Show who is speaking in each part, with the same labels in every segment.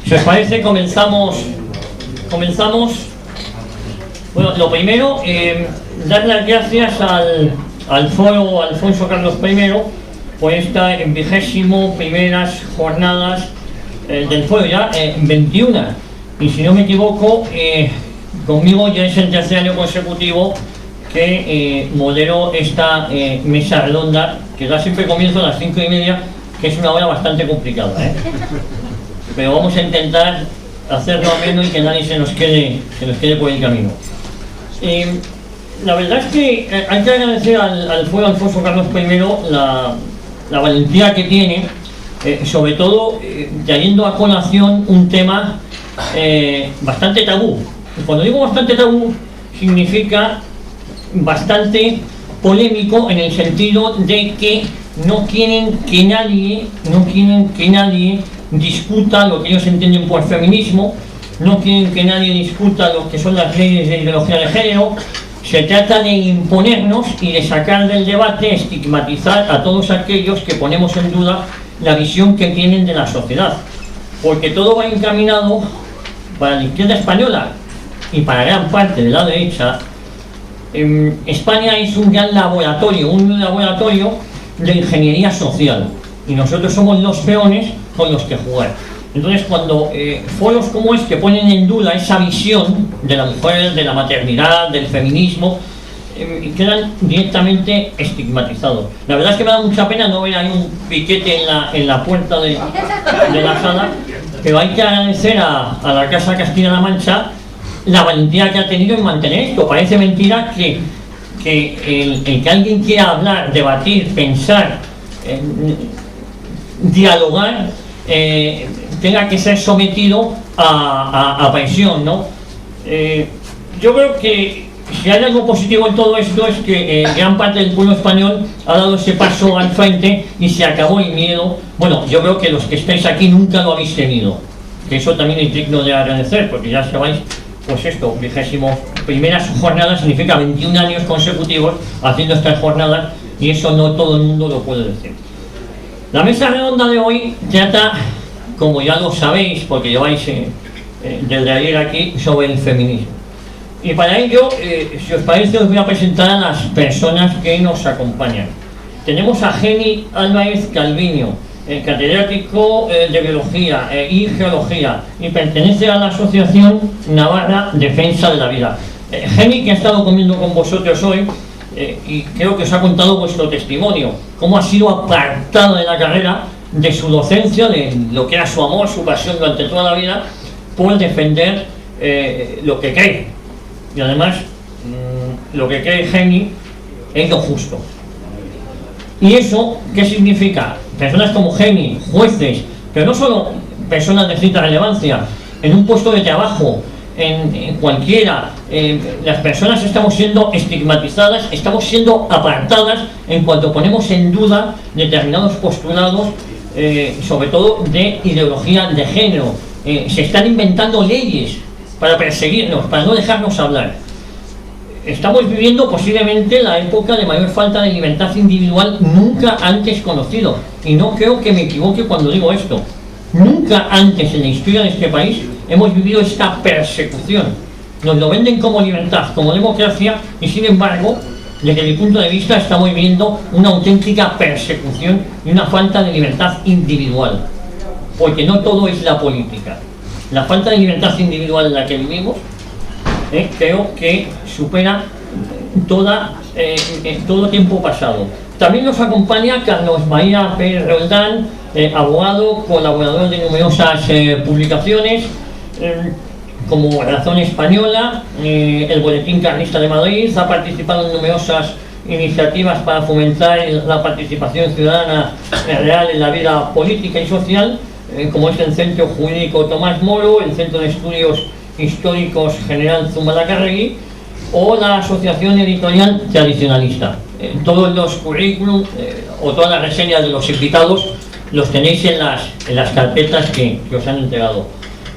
Speaker 1: Si os parece, comenzamos. Bueno, lo primero, dar las gracias al foro Alfonso Carlos I por esta 21ª jornadas del foro, ya 21, y si no me equivoco, conmigo ya es el tercer año consecutivo que modero esta mesa redonda, que da siempre comienzo a las 5:30, que es una hora bastante complicada, pero vamos a intentar hacerlo ameno y que nadie se nos quede por el camino. La verdad es que hay que agradecer al foro Alfonso Carlos I la valentía que tiene, sobre todo trayendo a colación un tema bastante tabú. Cuando digo bastante tabú, significa bastante polémico, en el sentido de que no quieren que nadie discuta lo que ellos entienden por feminismo, no quieren que nadie discuta lo que son las leyes de ideología de género. Se trata de imponernos y de sacar del debate, estigmatizar a todos aquellos que ponemos en duda la visión que tienen de la sociedad, porque todo va encaminado para la izquierda española y para gran parte de la derecha. España es un gran laboratorio, de ingeniería social, y nosotros somos los peones con los que jugar. Entonces, cuando foros como este ponen en duda esa visión de la mujer, de la maternidad, del feminismo, quedan directamente estigmatizados. La verdad es que me da mucha pena no ver ahí un piquete en la puerta de la sala, pero hay que agradecer a la Casa Castilla-La Mancha la valentía que ha tenido en mantener esto. Parece mentira que el que alguien quiera hablar, debatir, pensar, dialogar, tenga que ser sometido a presión, ¿no? Yo creo que si hay algo positivo en todo esto es que gran parte del pueblo español ha dado ese paso al frente y se acabó el miedo. Bueno, yo creo que los que estáis aquí nunca lo habéis tenido, que eso también es digno de agradecer, porque ya sabéis, pues esto, 21ª jornada significa 21 años consecutivos haciendo estas jornadas, y eso no todo el mundo lo puede decir. La mesa redonda de hoy trata, como ya lo sabéis, porque lleváis desde ayer aquí, sobre el feminismo. Y para ello, si os parece, os voy a presentar a las personas que nos acompañan. Tenemos a Geni Álvarez Calviño, catedrático de Biología y Geología, y pertenece a la Asociación Navarra Defensa de la Vida. Geni, que ha estado comiendo con vosotros hoy, y creo que os ha contado vuestro testimonio, cómo ha sido apartada de la carrera, de su docencia, de lo que era su amor, su pasión durante toda la vida, por defender lo que cree. Y además, lo que cree Geni es lo justo. ¿Y eso qué significa? Personas como Geni, jueces, pero no solo personas de cierta relevancia, en un puesto de trabajo, en cualquiera, las personas estamos siendo estigmatizadas, estamos siendo apartadas en cuanto ponemos en duda determinados postulados, sobre todo de ideología de género. Se están inventando leyes para perseguirnos, para no dejarnos hablar. Estamos viviendo posiblemente la época de mayor falta de libertad individual nunca antes conocido, y no creo que me equivoque cuando digo esto. Nunca antes en la historia de este país hemos vivido esta persecución. Nos lo venden como libertad, como democracia, y sin embargo, desde mi punto de vista, estamos viviendo una auténtica persecución y una falta de libertad individual, porque no todo es la política. La falta de libertad individual en la que vivimos, creo que supera todo tiempo pasado. También nos acompaña Carlos María Pérez Roldán, abogado, colaborador de numerosas publicaciones, como Razón Española, el Boletín Carlista de Madrid. Ha participado en numerosas iniciativas para fomentar la participación ciudadana real en la vida política y social, como es el Centro Jurídico Tomás Moro, el Centro de Estudios Históricos General Zumalacárregui o la Asociación Editorial Tradicionalista. Todos los currículum o todas las reseñas de los invitados los tenéis en las carpetas que os han entregado.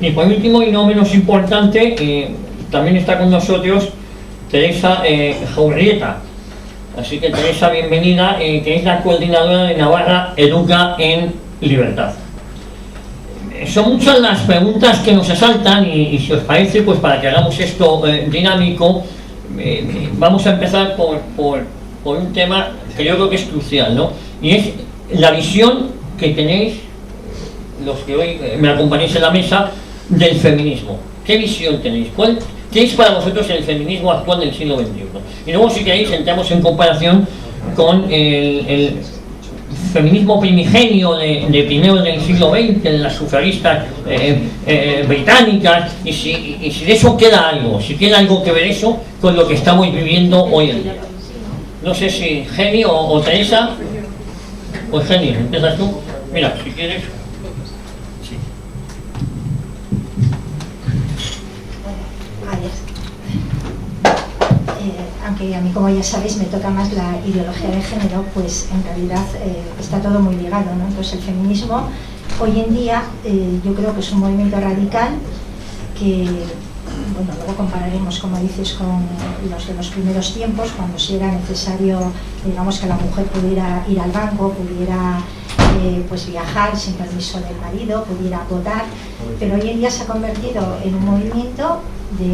Speaker 1: Y por último, y no menos importante, también está con nosotros Teresa Jaurrieta. Así que Teresa, bienvenida, que es la coordinadora de Navarra Educa en Libertad. son muchas las preguntas que nos asaltan y si os parece, pues para que hagamos esto dinámico, vamos a empezar por un tema que yo creo que es crucial, ¿no? Y es la visión que tenéis, los que hoy me acompañáis en la mesa, del feminismo. ¿Qué visión tenéis? ¿Qué es para vosotros el feminismo actual del siglo XXI? Y luego, si queréis, entramos en comparación con el feminismo primigenio de primero del siglo XX, de las sufragistas británicas, y si de eso queda algo, si queda algo que ver eso con lo que estamos viviendo hoy en día. No sé si Geni o Teresa. Pues Geni, empiezas tú. Mira, si quieres. Sí.
Speaker 2: Aunque a mí, como ya sabéis, me toca más la ideología de género, pues en realidad está todo muy ligado, ¿no? Entonces el feminismo hoy en día yo creo que es un movimiento radical que, bueno, luego compararemos, como dices, con los de los primeros tiempos, cuando sí era necesario, digamos, que la mujer pudiera ir al banco, pudiera pues viajar sin permiso del marido, pudiera votar, pero hoy en día se ha convertido en un movimiento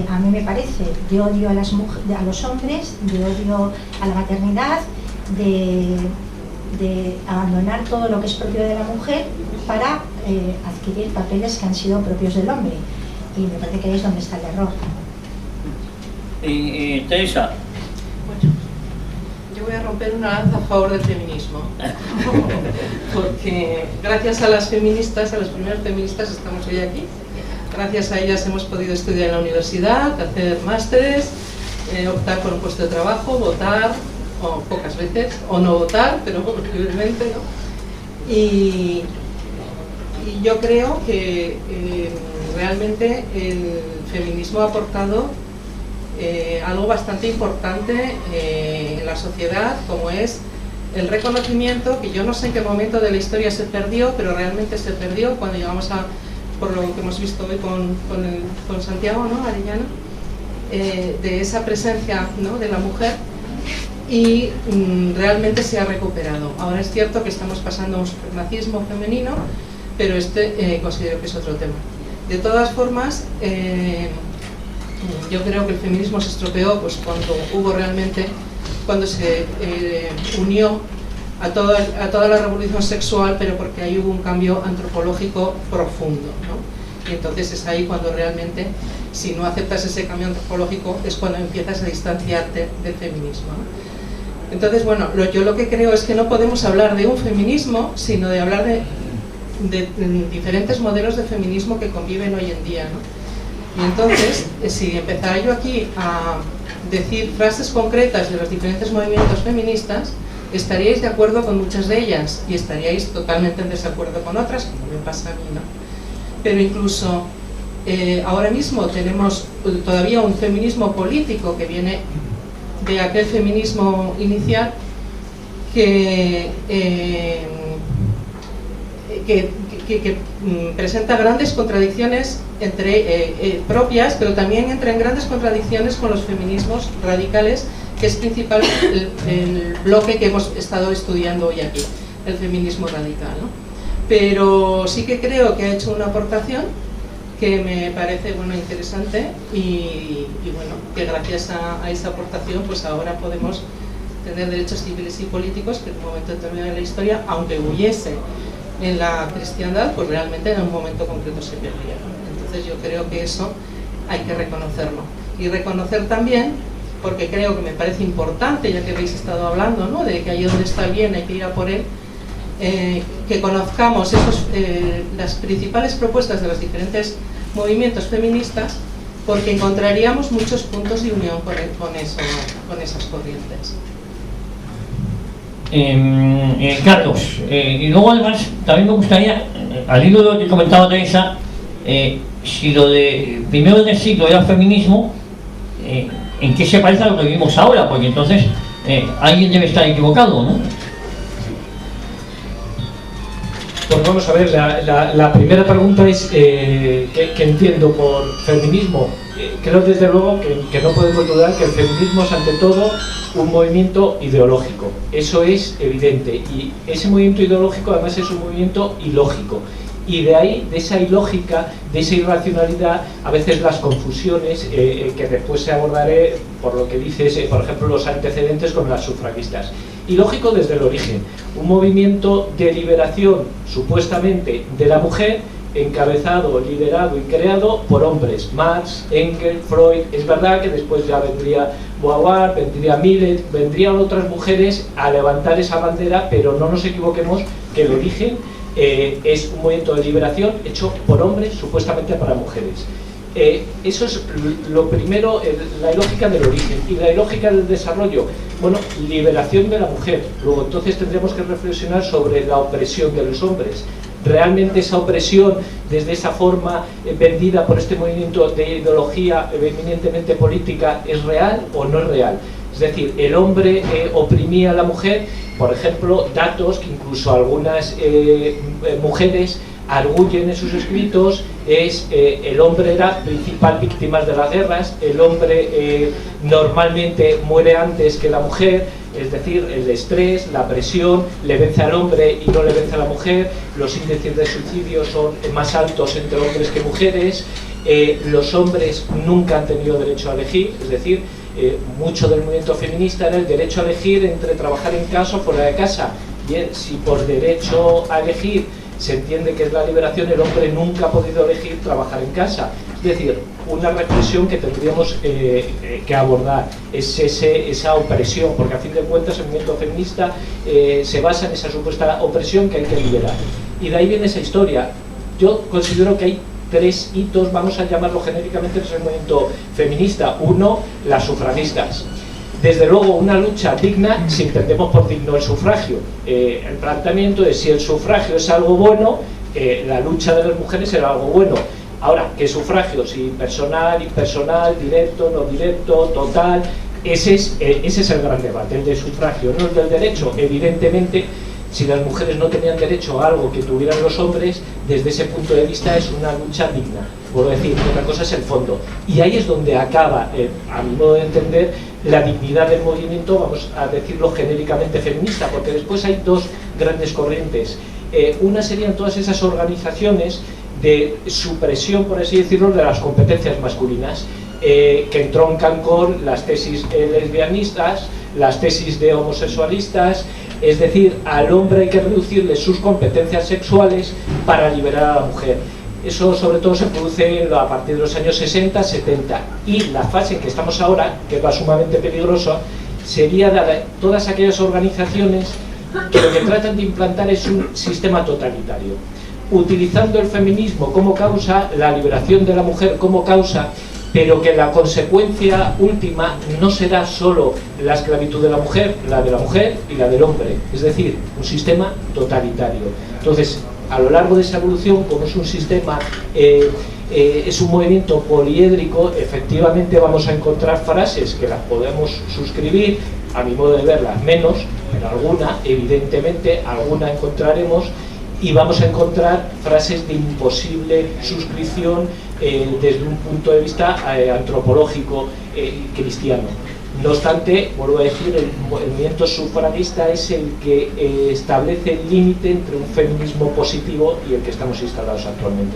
Speaker 2: a mí me parece, de odio a los hombres, de odio a la maternidad, de abandonar todo lo que es propio de la mujer para adquirir papeles que han sido propios del hombre. Y me parece que ahí es donde está el error.
Speaker 1: Y Teresa.
Speaker 3: Bueno, yo voy a romper una lanza a favor del feminismo. Porque gracias a las feministas, a las primeras feministas, estamos hoy aquí. Gracias a ellas hemos podido estudiar en la universidad, hacer másteres, optar por un puesto de trabajo, votar, o pocas veces, o no votar, pero libremente, ¿no? Y yo creo que realmente el feminismo ha aportado algo bastante importante en la sociedad, como es el reconocimiento, que yo no sé en qué momento de la historia se perdió, pero realmente se perdió cuando llegamos a, por lo que hemos visto hoy con Santiago, ¿no? Arellano, de esa presencia, ¿no? de la mujer, y realmente se ha recuperado. Ahora es cierto que estamos pasando a un supremacismo femenino, pero considero que es otro tema. De todas formas, yo creo que el feminismo se estropeó pues cuando se unió a toda la revolución sexual, pero porque ahí hubo un cambio antropológico profundo, ¿no? Y entonces es ahí cuando realmente, si no aceptas ese cambio antropológico, es cuando empiezas a distanciarte del feminismo, ¿no? Entonces, bueno, yo lo que creo es que no podemos hablar de un feminismo, sino de hablar de diferentes modelos de feminismo que conviven hoy en día, ¿no? Y entonces, si empezara yo aquí a decir frases concretas de los diferentes movimientos feministas, estaríais de acuerdo con muchas de ellas y estaríais totalmente en desacuerdo con otras, como me pasa a mí, ¿no? Pero incluso ahora mismo tenemos todavía un feminismo político que viene de aquel feminismo inicial que presenta grandes contradicciones propias, pero también entra en grandes contradicciones con los feminismos radicales, que es principal el bloque que hemos estado estudiando hoy aquí, el feminismo radical, ¿no? Pero sí que creo que ha hecho una aportación que me parece, bueno, interesante y bueno, que gracias a esa aportación pues ahora podemos tener derechos civiles y políticos que en un momento determinado de la historia, aunque huyese en la cristiandad, pues realmente en un momento concreto se perdieron. Entonces yo creo que eso hay que reconocerlo. Y reconocer también, porque creo que me parece importante, ya que habéis estado hablando, ¿no?, de que ahí donde está el bien hay que ir a por él, que conozcamos las principales propuestas de los diferentes movimientos feministas, porque encontraríamos muchos puntos de unión con esas corrientes.
Speaker 1: Carlos, y luego además también me gustaría, al hilo de lo que comentaba Teresa, si lo de primero del siglo era feminismo, ¿en qué se parece a lo que vivimos ahora? Porque entonces alguien debe estar equivocado, ¿no?
Speaker 4: Pues vamos a ver, la primera pregunta es ¿qué entiendo por feminismo? Creo desde luego que no podemos dudar que el feminismo es ante todo un movimiento ideológico, eso es evidente, y ese movimiento ideológico además es un movimiento ilógico, Y de ahí, de esa ilógica, de esa irracionalidad, a veces las confusiones que después se abordaré por lo que dices, por ejemplo, los antecedentes con las sufragistas. Ilógico desde el origen, un movimiento de liberación supuestamente de la mujer, encabezado, liderado y creado por hombres, Marx, Engels, Freud. Es verdad que después ya vendría Beauvoir, vendría Millet, vendrían otras mujeres a levantar esa bandera, pero no nos equivoquemos que el origen es un movimiento de liberación hecho por hombres, supuestamente para mujeres. Eso es lo primero, la ilógica del origen. Y la ilógica del desarrollo, bueno, liberación de la mujer. Luego entonces tendremos que reflexionar sobre la opresión de los hombres. ¿Realmente esa opresión, desde esa forma vendida por este movimiento de ideología eminentemente política, es real o no es real? Es decir, el hombre oprimía a la mujer, por ejemplo, datos que incluso algunas mujeres arguyen en sus escritos, el hombre era principal víctima de las guerras, el hombre normalmente muere antes que la mujer, es decir, el estrés, la presión, le vence al hombre y no le vence a la mujer, los índices de suicidio son más altos entre hombres que mujeres, los hombres nunca han tenido derecho a elegir, es decir, mucho del movimiento feminista era el derecho a elegir entre trabajar en casa o fuera de casa. Bien, si por derecho a elegir se entiende que es la liberación, el hombre nunca ha podido elegir trabajar en casa. Es decir, una reflexión que tendríamos que abordar es esa opresión, porque a fin de cuentas el movimiento feminista se basa en esa supuesta opresión que hay que liberar. Y de ahí viene esa historia. Yo considero que hay tres hitos, vamos a llamarlo genéricamente, en ese movimiento feminista. Uno, las sufragistas. Desde luego una lucha digna, si entendemos por digno el sufragio. El planteamiento de si el sufragio es algo bueno, la lucha de las mujeres era algo bueno. Ahora, ¿qué sufragio? Si personal, impersonal, directo, no directo, total, ese es el gran debate, el de sufragio, no el del derecho. Evidentemente, si las mujeres no tenían derecho a algo que tuvieran los hombres, desde ese punto de vista es una lucha digna. Por decir, otra cosa es el fondo. Y ahí es donde acaba, a mi modo de entender, la dignidad del movimiento, vamos a decirlo genéricamente feminista, porque después hay dos grandes corrientes. Una serían todas esas organizaciones de supresión, por así decirlo, de las competencias masculinas, que entroncan con las tesis lesbianistas, las tesis de homosexualistas. Es decir, al hombre hay que reducirle sus competencias sexuales para liberar a la mujer. Eso sobre todo se produce a partir de los años 60, 70. Y la fase en que estamos ahora, que es la sumamente peligrosa, sería de todas aquellas organizaciones que lo que tratan de implantar es un sistema totalitario, utilizando el feminismo como causa, la liberación de la mujer como causa, pero que la consecuencia última no será solo la esclavitud de la mujer y la del hombre, es decir, un sistema totalitario. Entonces, a lo largo de esa evolución, como es un sistema, es un movimiento poliédrico, efectivamente vamos a encontrar frases que las podemos suscribir, a mi modo de verlas menos, pero alguna, evidentemente, alguna encontraremos, y vamos a encontrar frases de imposible suscripción desde un punto de vista antropológico cristiano. No obstante, vuelvo a decir, el movimiento sufragista es el que establece el límite entre un feminismo positivo y el que estamos instalados actualmente.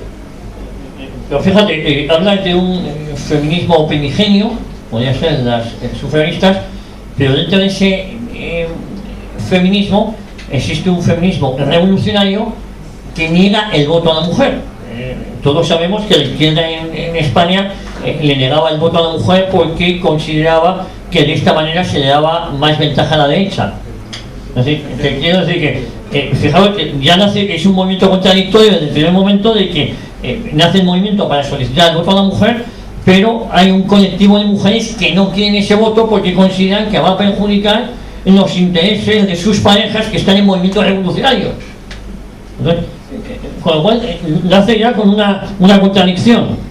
Speaker 1: Pero fíjate, hablas de un feminismo primigenio, podría ser las sufragistas, pero dentro de ese feminismo existe un feminismo revolucionario que niega el voto a la mujer. Todos sabemos que la izquierda en España le negaba el voto a la mujer porque consideraba que de esta manera se le daba más ventaja a la derecha. Así, te quiero decir que, fijaos que ya nace, es un movimiento contradictorio desde el primer momento de que nace el movimiento para solicitar el voto a la mujer, pero hay un colectivo de mujeres que no quieren ese voto porque consideran que va a perjudicar los intereses de sus parejas que están en movimientos revolucionarios. Entonces, con lo cual nace ya con una contradicción.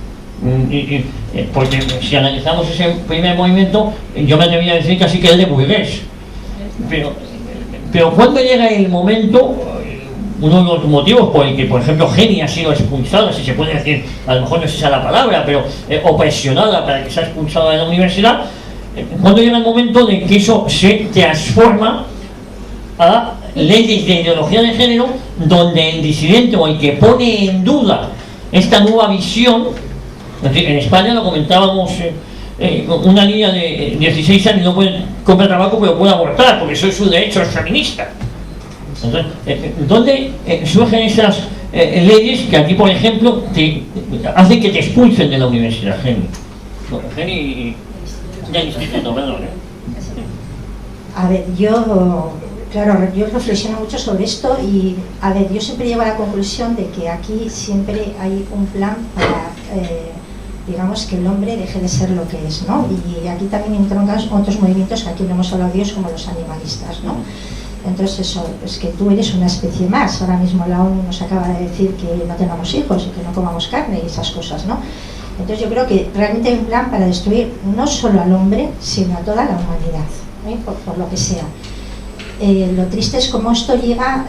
Speaker 1: Porque si analizamos ese primer movimiento, yo me atrevería a decir casi que es de burgués. Pero cuando llega el momento, uno de los motivos por el que, por ejemplo, Geni ha sido expulsada, si se puede decir, a lo mejor no es esa la palabra, pero o presionada para que sea expulsada de la universidad, cuando llega el momento de que eso se transforma a leyes de ideología de género donde el disidente o el que pone en duda esta nueva visión, en España lo comentábamos, una niña de 16 años no puede comprar tabaco pero puede abortar porque eso es su derecho, es feminista. Entonces, ¿dónde surgen esas leyes que aquí, por ejemplo, hacen que te expulsen de la universidad? Geni del instituto, perdón.
Speaker 2: A ver, yo reflexiono mucho sobre esto y, a ver, yo siempre llego a la conclusión de que aquí siempre hay un plan para, digamos, que el hombre deje de ser lo que es, ¿no? Y aquí también entroncan otros movimientos que aquí no hemos hablado de ellos, como los animalistas, ¿no? Entonces eso, es que tú eres una especie más. Ahora mismo la ONU nos acaba de decir que no tengamos hijos y que no comamos carne y esas cosas, ¿no? Entonces yo creo que realmente hay un plan para destruir no solo al hombre, sino a toda la humanidad, por lo que sea. Lo triste es cómo esto llega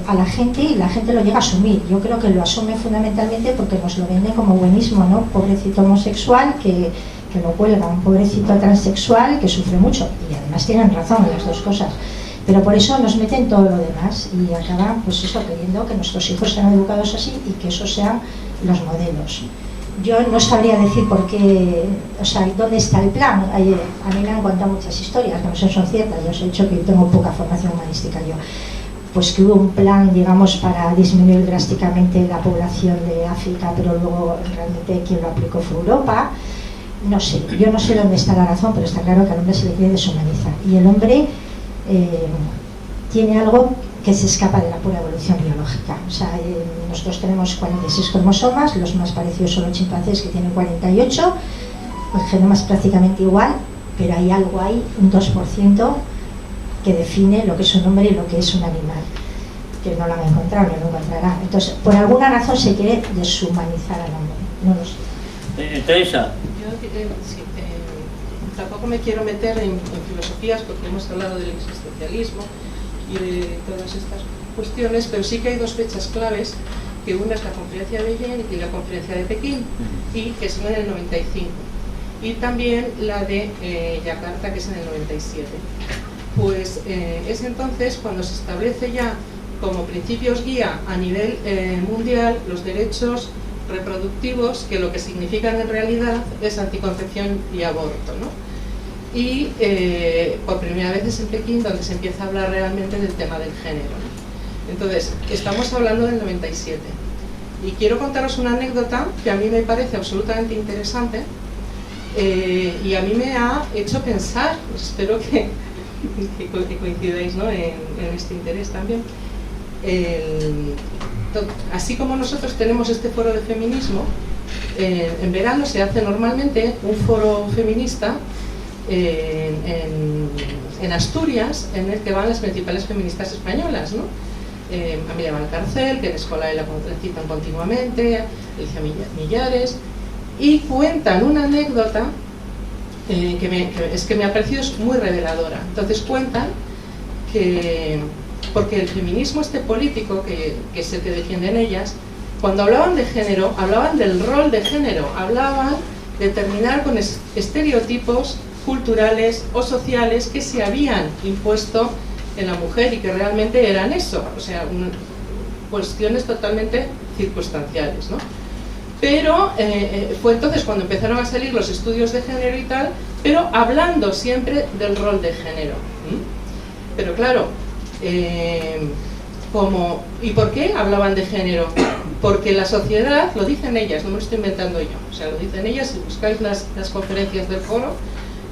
Speaker 2: a la gente y la gente lo llega a asumir. Yo creo que lo asume fundamentalmente porque nos lo venden como buenismo, ¿no? Pobrecito homosexual que lo cuelga, un pobrecito transexual que sufre mucho. Y además tienen razón en las dos cosas. Pero por eso nos meten todo lo demás y acaban, pues eso, queriendo que nuestros hijos sean educados así y que esos sean los modelos. Yo no sabría decir por qué, o sea, dónde está el plan. A mí me han contado muchas historias que no sé si son ciertas. Yo os he dicho que tengo poca formación humanística yo. Pues que hubo un plan, digamos, para disminuir drásticamente la población de África, pero luego realmente quien lo aplicó fue Europa. No sé, yo no sé dónde está la razón, pero está claro que al hombre se le quiere deshumanizar. Y el hombre tiene algo que se escapa de la pura evolución biológica. O sea, nosotros tenemos 46 cromosomas, los más parecidos son los chimpancés que tienen 48, el genoma es prácticamente igual, pero hay algo ahí, un 2%, que define lo que es un hombre y lo que es un animal, que no lo han encontrado, no lo encontrarán. Entonces, por alguna razón se quiere deshumanizar al hombre, no lo sé.
Speaker 1: Teresa.
Speaker 3: Sí, tampoco me quiero meter en filosofías porque hemos hablado del existencialismo y de todas estas cuestiones, pero sí que hay dos fechas claves, que una es la conferencia de Beijing y la conferencia de Pekín, y que son en el 95, y también la de Yakarta, que es en el 97. Pues es entonces cuando se establece ya como principios guía a nivel mundial los derechos reproductivos, que lo que significan en realidad es anticoncepción y aborto, ¿no? Y por primera vez es en Pekín donde se empieza a hablar realmente del tema del género, ¿no? Entonces, estamos hablando del 97 y quiero contaros una anécdota que a mí me parece absolutamente interesante y a mí me ha hecho pensar, pues espero que coincidáis, ¿no? en este interés también. Así como nosotros tenemos este foro de feminismo, en verano se hace normalmente un foro feminista en Asturias, en el que van las principales feministas españolas, ¿no? Amelia Valcárcel, que en Escola la citan continuamente, Alicia Millares, y cuentan una anécdota que me ha parecido muy reveladora. Entonces cuentan que, porque el feminismo este político, que es el que defienden ellas, cuando hablaban de género, hablaban del rol de género, hablaban de terminar con estereotipos culturales o sociales que se habían impuesto en la mujer y que realmente eran eso, o sea, cuestiones totalmente circunstanciales, ¿no? Pero fue entonces cuando empezaron a salir los estudios de género y tal, pero hablando siempre del rol de género. Pero claro, ¿y por qué hablaban de género? Porque la sociedad, lo dicen ellas, no me lo estoy inventando yo, o sea, lo dicen ellas, si buscáis las conferencias del foro,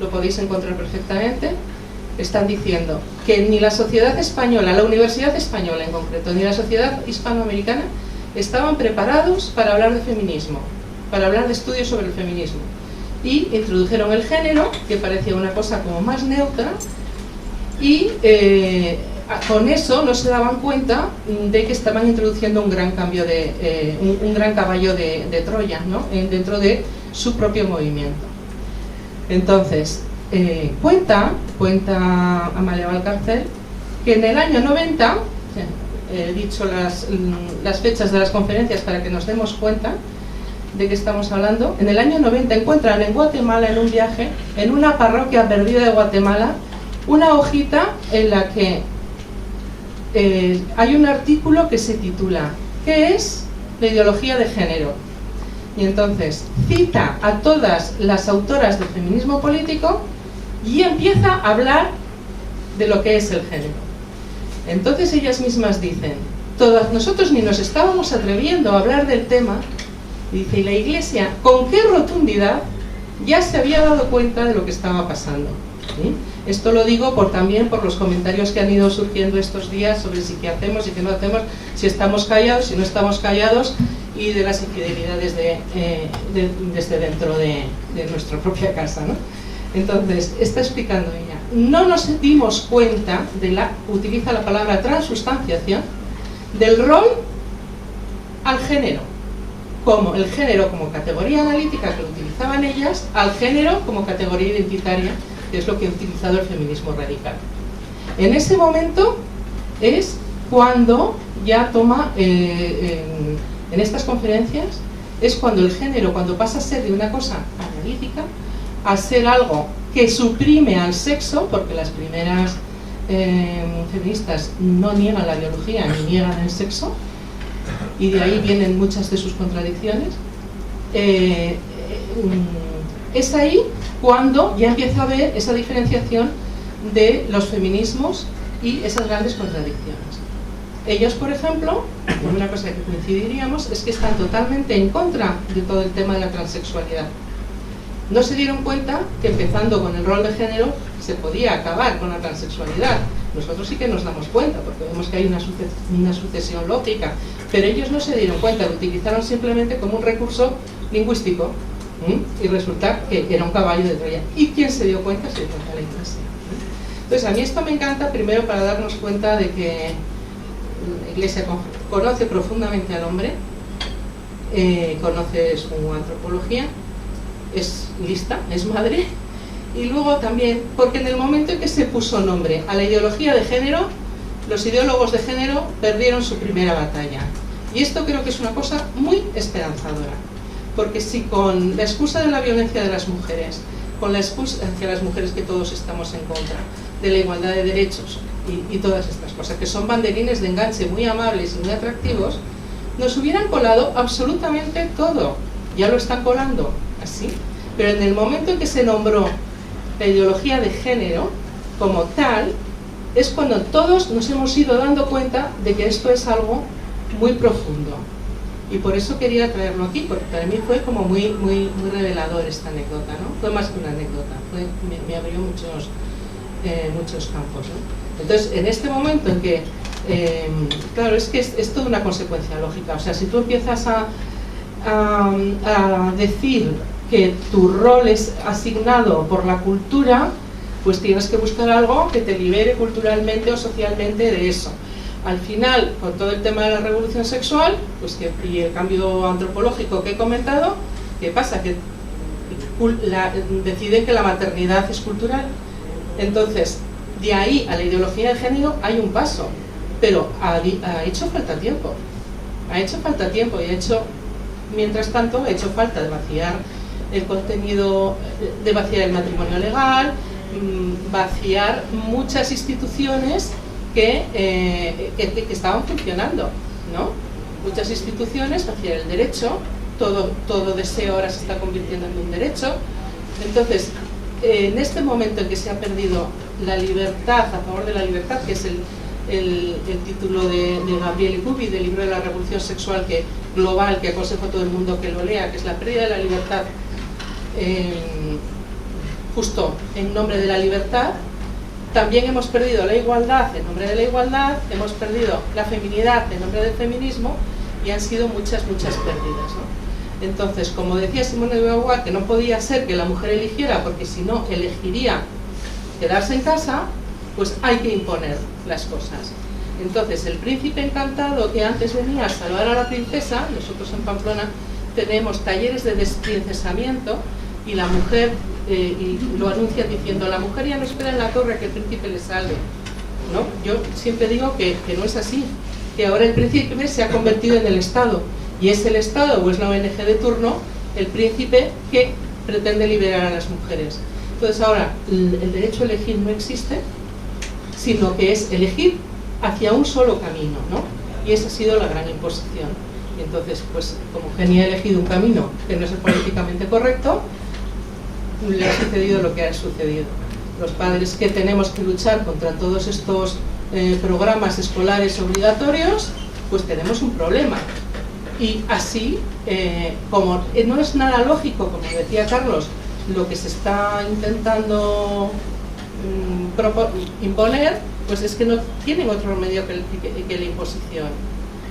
Speaker 3: lo podéis encontrar perfectamente. Están diciendo que ni la sociedad española, la Universidad Española en concreto, ni la sociedad hispanoamericana estaban preparados para hablar de feminismo, para hablar de estudios sobre el feminismo. Y introdujeron el género, que parecía una cosa como más neutra, y con eso no se daban cuenta de que estaban introduciendo un gran cambio un gran caballo de Troya, ¿no? Dentro de su propio movimiento. Entonces, cuenta Amalia Valcárcel que en el año 90, he dicho las fechas de las conferencias para que nos demos cuenta de qué estamos hablando. En el año 90 encuentran en Guatemala, en un viaje, en una parroquia perdida de Guatemala, una hojita en la que hay un artículo que se titula ¿qué es la ideología de género? Y entonces cita a todas las autoras del feminismo político y empieza a hablar de lo que es el género. Entonces ellas mismas dicen, todas nosotros ni nos estábamos atreviendo a hablar del tema, y dice, y la Iglesia con qué rotundidad ya se había dado cuenta de lo que estaba pasando. ¿Sí? Esto lo digo también por los comentarios que han ido surgiendo estos días sobre si qué hacemos y qué no hacemos, si estamos callados, si no estamos callados, y de las infidelidades desde dentro de nuestra propia casa, ¿no? Entonces, está explicando ella, no nos dimos cuenta utiliza la palabra transustanciación, del rol al género, como el género como categoría analítica que lo utilizaban ellas, al género como categoría identitaria, que es lo que ha utilizado el feminismo radical. En ese momento es cuando ya toma, en estas conferencias, es cuando el género, cuando pasa a ser de una cosa analítica, a ser algo que suprime al sexo, porque las primeras feministas no niegan la biología ni niegan el sexo, y de ahí vienen muchas de sus contradicciones. Es ahí cuando ya empieza a haber esa diferenciación de los feminismos y esas grandes contradicciones. Ellos, por ejemplo, una cosa que coincidiríamos es que están totalmente en contra de todo el tema de la transexualidad. No se dieron cuenta que empezando con el rol de género se podía acabar con la transexualidad. Nosotros sí que nos damos cuenta, porque vemos que hay una sucesión lógica, pero ellos no se dieron cuenta, lo utilizaron simplemente como un recurso lingüístico, y resulta que era un caballo de Troya. ¿Y quién se dio cuenta? Se dio cuenta la Iglesia. Entonces a mí esto me encanta, primero para darnos cuenta de que la Iglesia conoce profundamente al hombre, conoce su antropología, es lista, es madre, y luego también, porque en el momento en que se puso nombre a la ideología de género, los ideólogos de género perdieron su primera batalla. Y esto creo que es una cosa muy esperanzadora, porque si con la excusa de la violencia de las mujeres, con la excusa hacia las mujeres que todos estamos en contra, de la igualdad de derechos y todas estas cosas, que son banderines de enganche muy amables y muy atractivos, nos hubieran colado absolutamente todo. Ya lo están colando así, pero en el momento en que se nombró la ideología de género como tal, es cuando todos nos hemos ido dando cuenta de que esto es algo muy profundo. Y por eso quería traerlo aquí, porque para mí fue como muy revelador esta anécdota, ¿no? Fue más que una anécdota, me abrió muchos campos, ¿no? Entonces, en este momento en que, claro, es que es toda una consecuencia lógica. O sea, si tú empiezas a decir que tu rol es asignado por la cultura, pues tienes que buscar algo que te libere culturalmente o socialmente de eso. Al final, con todo el tema de la revolución sexual, pues y el cambio antropológico que he comentado, ¿qué pasa? Que deciden que la maternidad es cultural. Entonces, de ahí a la ideología de género hay un paso, pero ha hecho falta tiempo. Ha hecho falta tiempo y mientras tanto, ha hecho falta de vaciar el contenido, de vaciar el matrimonio legal, vaciar muchas instituciones que estaban funcionando, ¿no? Muchas instituciones, vaciar el derecho, todo deseo ahora se está convirtiendo en un derecho. Entonces, en este momento en que se ha perdido la libertad, a favor de la libertad, que es el título de Gabriel Ikubi, del libro de la revolución sexual global, que aconsejo a todo el mundo que lo lea, que es la pérdida de la libertad justo en nombre de la libertad. También hemos perdido la igualdad en nombre de la igualdad, hemos perdido la feminidad en nombre del feminismo, y han sido muchas pérdidas, ¿no? Entonces, como decía Simone de Beauvoir, que no podía ser que la mujer eligiera, porque si no elegiría quedarse en casa, pues hay que imponer las cosas. Entonces, el príncipe encantado que antes venía a salvar a la princesa, nosotros en Pamplona tenemos talleres de desprincesamiento, y la mujer, y lo anuncian diciendo, la mujer ya no espera en la torre que el príncipe le salve, ¿no? Yo siempre digo que no es así, que ahora el príncipe se ha convertido en el Estado, y es el Estado o es la ONG de turno el príncipe que pretende liberar a las mujeres. Entonces ahora el derecho a elegir no existe, sino que es elegir hacia un solo camino, ¿no? Y esa ha sido la gran imposición. Y entonces, pues como Geni ha elegido un camino que no es el políticamente correcto, le ha sucedido lo que ha sucedido. Los padres que tenemos que luchar contra todos estos programas escolares obligatorios, pues tenemos un problema. Y así, como no es nada lógico, como decía Carlos, lo que se está intentando imponer, pues es que no tienen otro remedio que la imposición.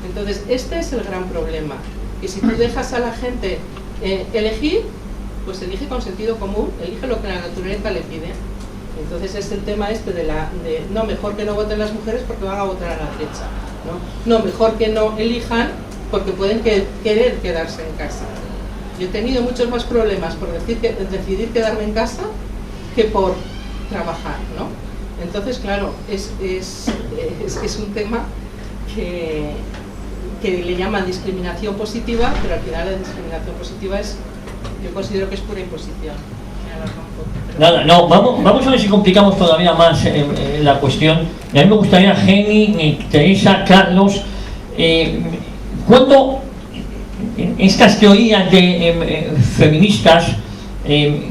Speaker 3: Entonces, este es el gran problema. Y si tú dejas a la gente elegir, pues elige con sentido común, elige lo que la naturaleza le pide. Entonces es el tema este de no, mejor que no voten las mujeres porque van a votar a la derecha, ¿no? No, mejor que no elijan porque pueden querer quedarse en casa. Yo he tenido muchos más problemas por decidir quedarme en casa que por trabajar, ¿no? Entonces, claro, es un tema que le llaman discriminación positiva, pero al final la discriminación positiva yo considero que es pura imposición.
Speaker 1: Nada, no, vamos a ver si complicamos todavía más la cuestión. A mí me gustaría, Geni, Teresa, Carlos, cuando estas teorías feministas,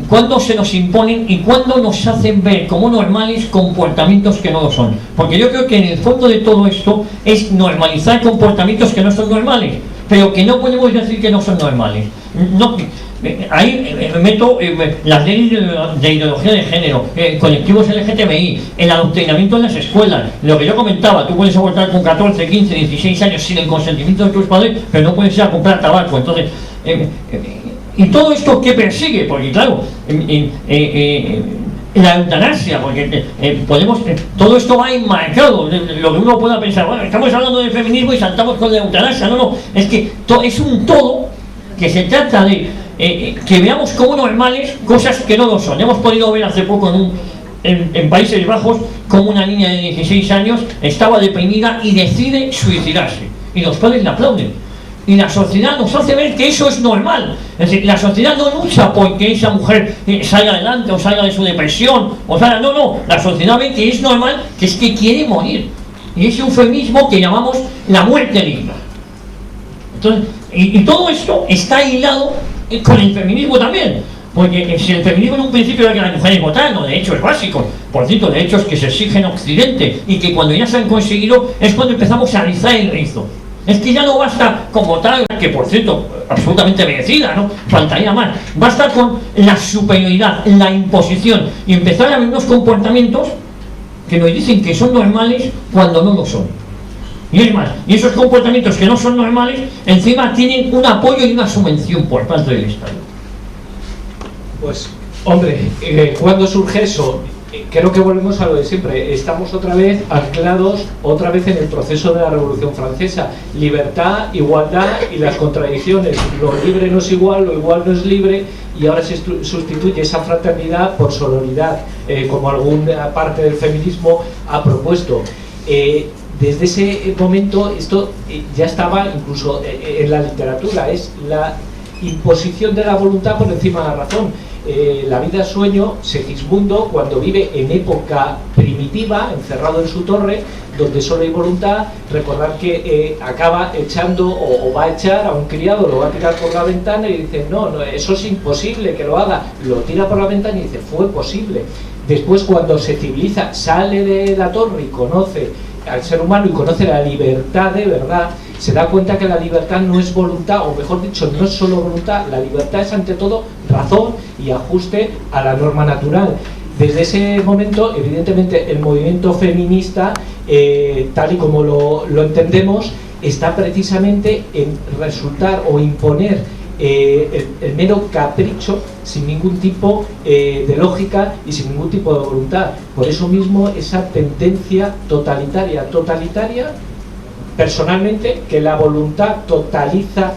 Speaker 1: cuándo se nos imponen y cuándo nos hacen ver como normales comportamientos que no lo son. Porque yo creo que en el fondo de todo esto es normalizar comportamientos que no son normales, pero que no podemos decir que no son normales. No, ahí meto las leyes de ideología de género, colectivos LGTBI, el adoctrinamiento en las escuelas, lo que yo comentaba, tú puedes abortar con 14, 15, 16 años sin el consentimiento de tus padres, pero no puedes ir a comprar tabaco. Entonces, y todo esto que persigue, porque claro, la eutanasia, porque todo esto va enmarcado, lo que uno pueda pensar, bueno, estamos hablando del feminismo y saltamos con la eutanasia. No, es que es un todo que se trata de que veamos como normales cosas que no lo son. Hemos podido ver hace poco en Países Bajos como una niña de 16 años estaba deprimida y decide suicidarse, y los padres le aplauden. Y la sociedad nos hace ver que eso es normal. Es decir, la sociedad no lucha porque esa mujer salga adelante o salga de su depresión o salga, no, la sociedad ve que es normal, que es que quiere morir. Y es un eufemismo que llamamos la muerte digna. Entonces, y todo esto está hilado con el feminismo también. Porque si el feminismo en un principio era que las mujeres votaran, de hecho es básico, por cierto, de hechos que se exigen en Occidente, y que cuando ya se han conseguido es cuando empezamos a rizar el rizo. Es que ya no basta con votar, que por cierto, absolutamente merecida, ¿no? Faltaría más. Basta con la superioridad, la imposición, y empezar a ver unos comportamientos que nos dicen que son normales cuando no lo son. Y es más, y esos comportamientos que no son normales, encima tienen un apoyo y una subvención por parte del Estado.
Speaker 4: Pues, hombre, ¿cuándo surge eso? Creo que volvemos a lo de siempre. Estamos otra vez anclados, otra vez en el proceso de la Revolución Francesa. Libertad, igualdad y las contradicciones. Lo libre no es igual, lo igual no es libre, y ahora se sustituye esa fraternidad por sororidad, como alguna parte del feminismo ha propuesto. Desde ese momento esto ya estaba incluso en la literatura, es la imposición de la voluntad por encima de la razón. La vida sueño, Segismundo, cuando vive en época primitiva, encerrado en su torre, donde solo hay voluntad, recordar que acaba echando o va a echar a un criado, lo va a tirar por la ventana y dice, no, eso es imposible que lo haga, lo tira por la ventana y dice, fue posible. Después, cuando se civiliza, sale de la torre y conoce al ser humano y conoce la libertad de verdad, se da cuenta que la libertad no es voluntad, o mejor dicho, no es solo voluntad, la libertad es ante todo razón y ajuste a la norma natural. Desde ese momento, evidentemente, el movimiento feminista, tal y como lo entendemos, está precisamente en resultar o imponer el mero capricho sin ningún tipo de lógica y sin ningún tipo de voluntad. Por eso mismo esa tendencia totalitaria, personalmente, que la voluntad totaliza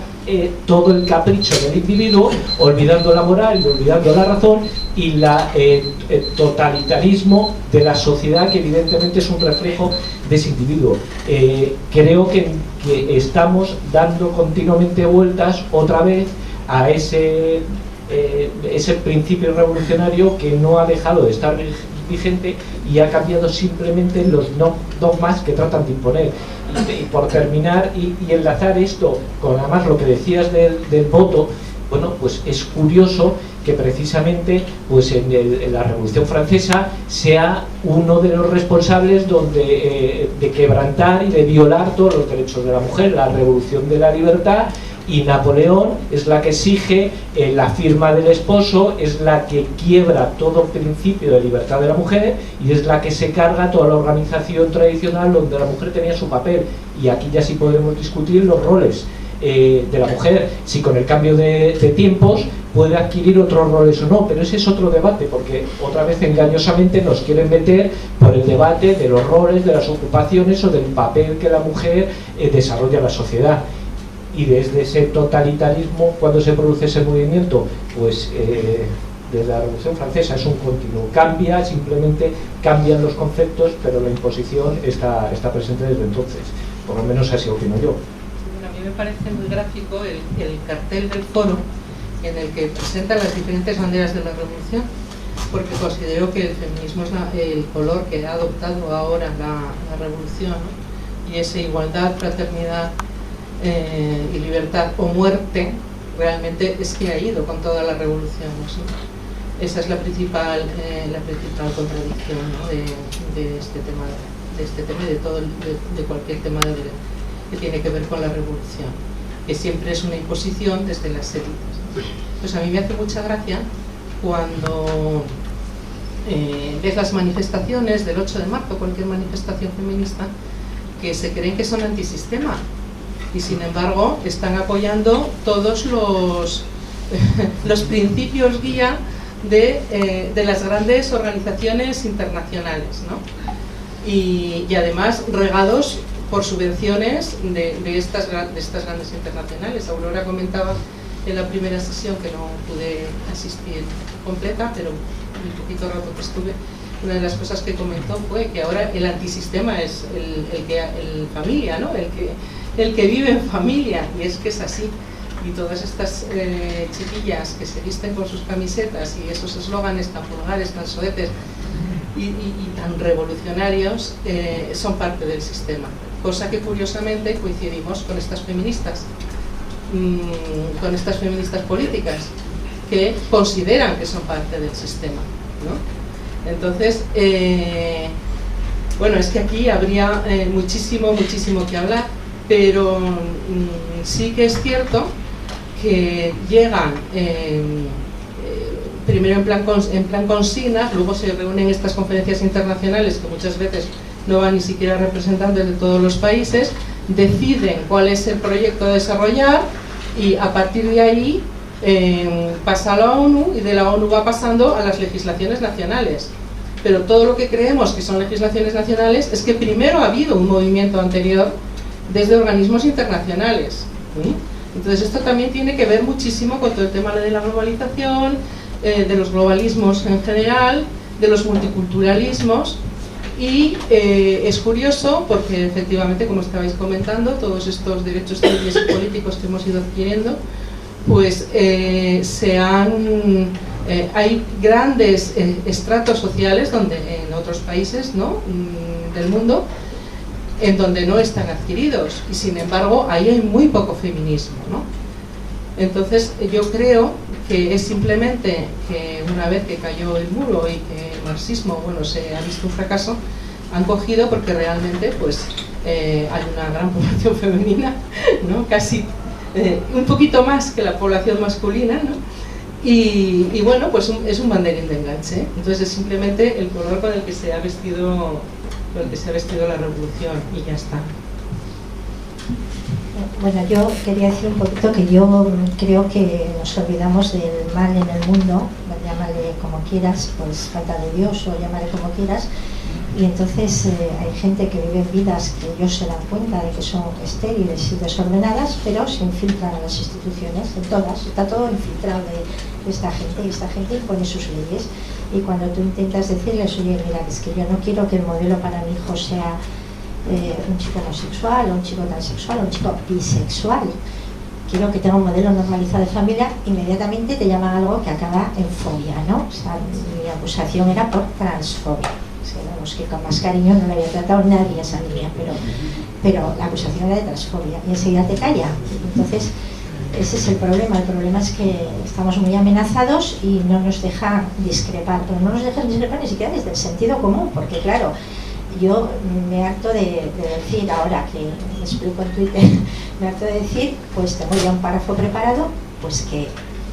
Speaker 4: todo el capricho del individuo, olvidando la moral y olvidando la razón, y el totalitarismo de la sociedad, que evidentemente es un reflejo de ese individuo. Creo que estamos dando continuamente vueltas otra vez a ese principio revolucionario que no ha dejado de estar vigente y ha cambiado simplemente los dogmas que tratan de imponer. Y por terminar y enlazar esto con además lo que decías del voto, bueno, pues es curioso que precisamente pues en la Revolución Francesa sea uno de los responsables de quebrantar y de violar todos los derechos de la mujer, la Revolución de la Libertad, y Napoleón es la que exige la firma del esposo, es la que quiebra todo principio de libertad de la mujer y es la que se carga toda la organización tradicional donde la mujer tenía su papel. Y aquí ya sí podemos discutir los roles de la mujer, si con el cambio de tiempos puede adquirir otros roles o no, pero ese es otro debate, porque otra vez engañosamente nos quieren meter por el debate de los roles, de las ocupaciones o del papel que la mujer desarrolla en la sociedad. Y desde ese totalitarismo, ¿cuándo se produce ese movimiento? Pues desde la Revolución Francesa es un continuo, simplemente cambian los conceptos, pero la imposición está presente desde entonces, por lo menos así opino yo.
Speaker 3: Bueno, a mí me parece muy gráfico el cartel del foro en el que presentan las diferentes banderas de la revolución, porque considero que el feminismo es el color que ha adoptado ahora la revolución, ¿no? Y esa igualdad, fraternidad y libertad o muerte realmente es que ha ido con toda la revolución, ¿no? Esa es la principal contradicción, ¿no? de este tema y de cualquier tema que tiene que ver con la revolución, que siempre es una imposición desde las élites. Pues a mí me hace mucha gracia cuando ves las manifestaciones del 8 de marzo, cualquier manifestación feminista, que se creen que son antisistema y sin embargo están apoyando todos los principios guía de las grandes organizaciones internacionales, ¿no? Y además regados por subvenciones de estas grandes internacionales. Aurora comentaba en la primera sesión, que no pude asistir completa, pero un poquito rato que estuve, una de las cosas que comentó fue que ahora el antisistema es el familia, ¿no? El que vive en familia, y es que es así. Y todas estas chiquillas que se visten con sus camisetas y esos eslóganes tan vulgares, tan soetes y tan revolucionarios son parte del sistema, cosa que curiosamente coincidimos con estas feministas políticas que consideran que son parte del sistema, ¿no? Entonces, bueno, es que aquí habría muchísimo que hablar, pero sí que es cierto que llegan primero en plan consigna, luego se reúnen estas conferencias internacionales que muchas veces no van ni siquiera representantes de todos los países, deciden cuál es el proyecto a desarrollar y a partir de ahí pasa a la ONU y de la ONU va pasando a las legislaciones nacionales. Pero todo lo que creemos que son legislaciones nacionales es que primero ha habido un movimiento anterior desde organismos internacionales. Entonces esto también tiene que ver muchísimo con todo el tema de la globalización, de los globalismos en general, de los multiculturalismos, y es curioso porque efectivamente, como estabais comentando, todos estos derechos civiles y políticos que hemos ido adquiriendo, pues hay grandes estratos sociales donde en otros países, ¿no?, del mundo, en donde no están adquiridos, y sin embargo ahí hay muy poco feminismo, ¿no? Entonces yo creo que es simplemente que una vez que cayó el muro y que el marxismo, bueno, se ha visto un fracaso, han cogido porque realmente pues hay una gran población femenina, ¿no?, casi un poquito más que la población masculina, ¿no? Y bueno, pues es un banderín de enganche. Entonces es simplemente el color con el que se ha vestido la revolución y ya está.
Speaker 2: Bueno, yo quería decir un poquito que yo creo que nos olvidamos del mal en el mundo, llámale como quieras, pues falta de Dios o llámale como quieras, y entonces hay gente que vive vidas que ellos se dan cuenta de que son estériles y desordenadas, pero se infiltran en las instituciones, en todas, está todo infiltrado de esta gente, y esta gente impone sus leyes, y cuando tú intentas decirles, oye, mira, es que yo no quiero que el modelo para mi hijo sea un chico homosexual, o un chico transexual, o un chico bisexual, quiero que tenga un modelo normalizado de familia, inmediatamente te llaman algo que acaba en fobia, ¿no? O sea, mi acusación era por transfobia. O sea, vamos, que con más cariño no le había tratado nadie a esa niña, pero la acusación era de transfobia y enseguida te calla. Entonces, ese es el problema es que estamos muy amenazados y no nos dejan discrepar, pero no nos dejan discrepar ni siquiera desde el sentido común, porque claro, yo me harto de decir, ahora que me explico en Twitter, me harto de decir, pues tengo ya un párrafo preparado, pues que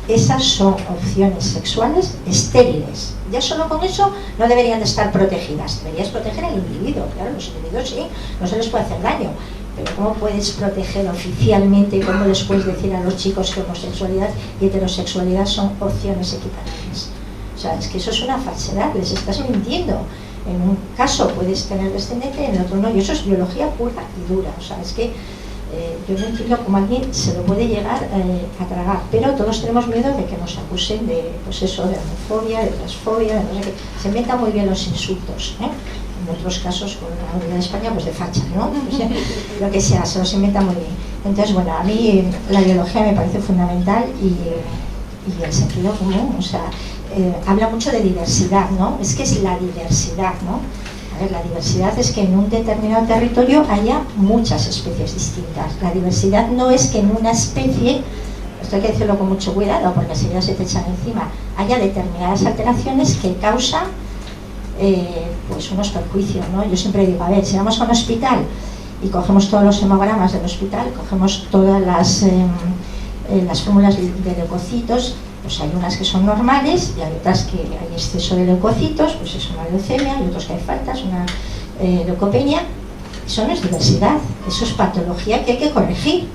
Speaker 2: esas son opciones sexuales estériles. Ya solo con eso no deberían de estar protegidas, deberías proteger al individuo, claro, los individuos sí, no se les puede hacer daño, pero ¿cómo puedes proteger oficialmente y cómo les puedes decir a los chicos que homosexualidad y heterosexualidad son opciones equiparables? O sea, es que eso es una falsedad, les estás mintiendo. En un caso puedes tener descendencia, en el otro no, y eso es biología pura y dura. O sea, es que yo no entiendo cómo alguien se lo puede llegar a tragar, pero todos tenemos miedo de que nos acusen de, pues eso, de homofobia, de transfobia, de no sé qué. Se inventan muy bien los insultos, ¿eh? En otros casos, con la Unidad de España, pues de facha, ¿no? O sea, lo que sea, se los inventa muy bien. Entonces, bueno, a mí la biología me parece fundamental y el sentido común, o sea, habla mucho de diversidad, ¿no? Es que es la diversidad, ¿no? A ver, la diversidad es que en un determinado territorio haya muchas especies distintas. La diversidad no es que en una especie, esto hay que decirlo con mucho cuidado porque si ya se te echan encima, haya determinadas alteraciones que causan pues unos perjuicios, ¿no? Yo siempre digo, a ver, si vamos a un hospital y cogemos todos los hemogramas del hospital, cogemos todas las fórmulas de leucocitos, pues hay unas que son normales y hay otras que hay exceso de leucocitos, pues es una leucemia, y otros que hay faltas, una leucopenia. Eso no es diversidad, eso es patología que hay que corregir,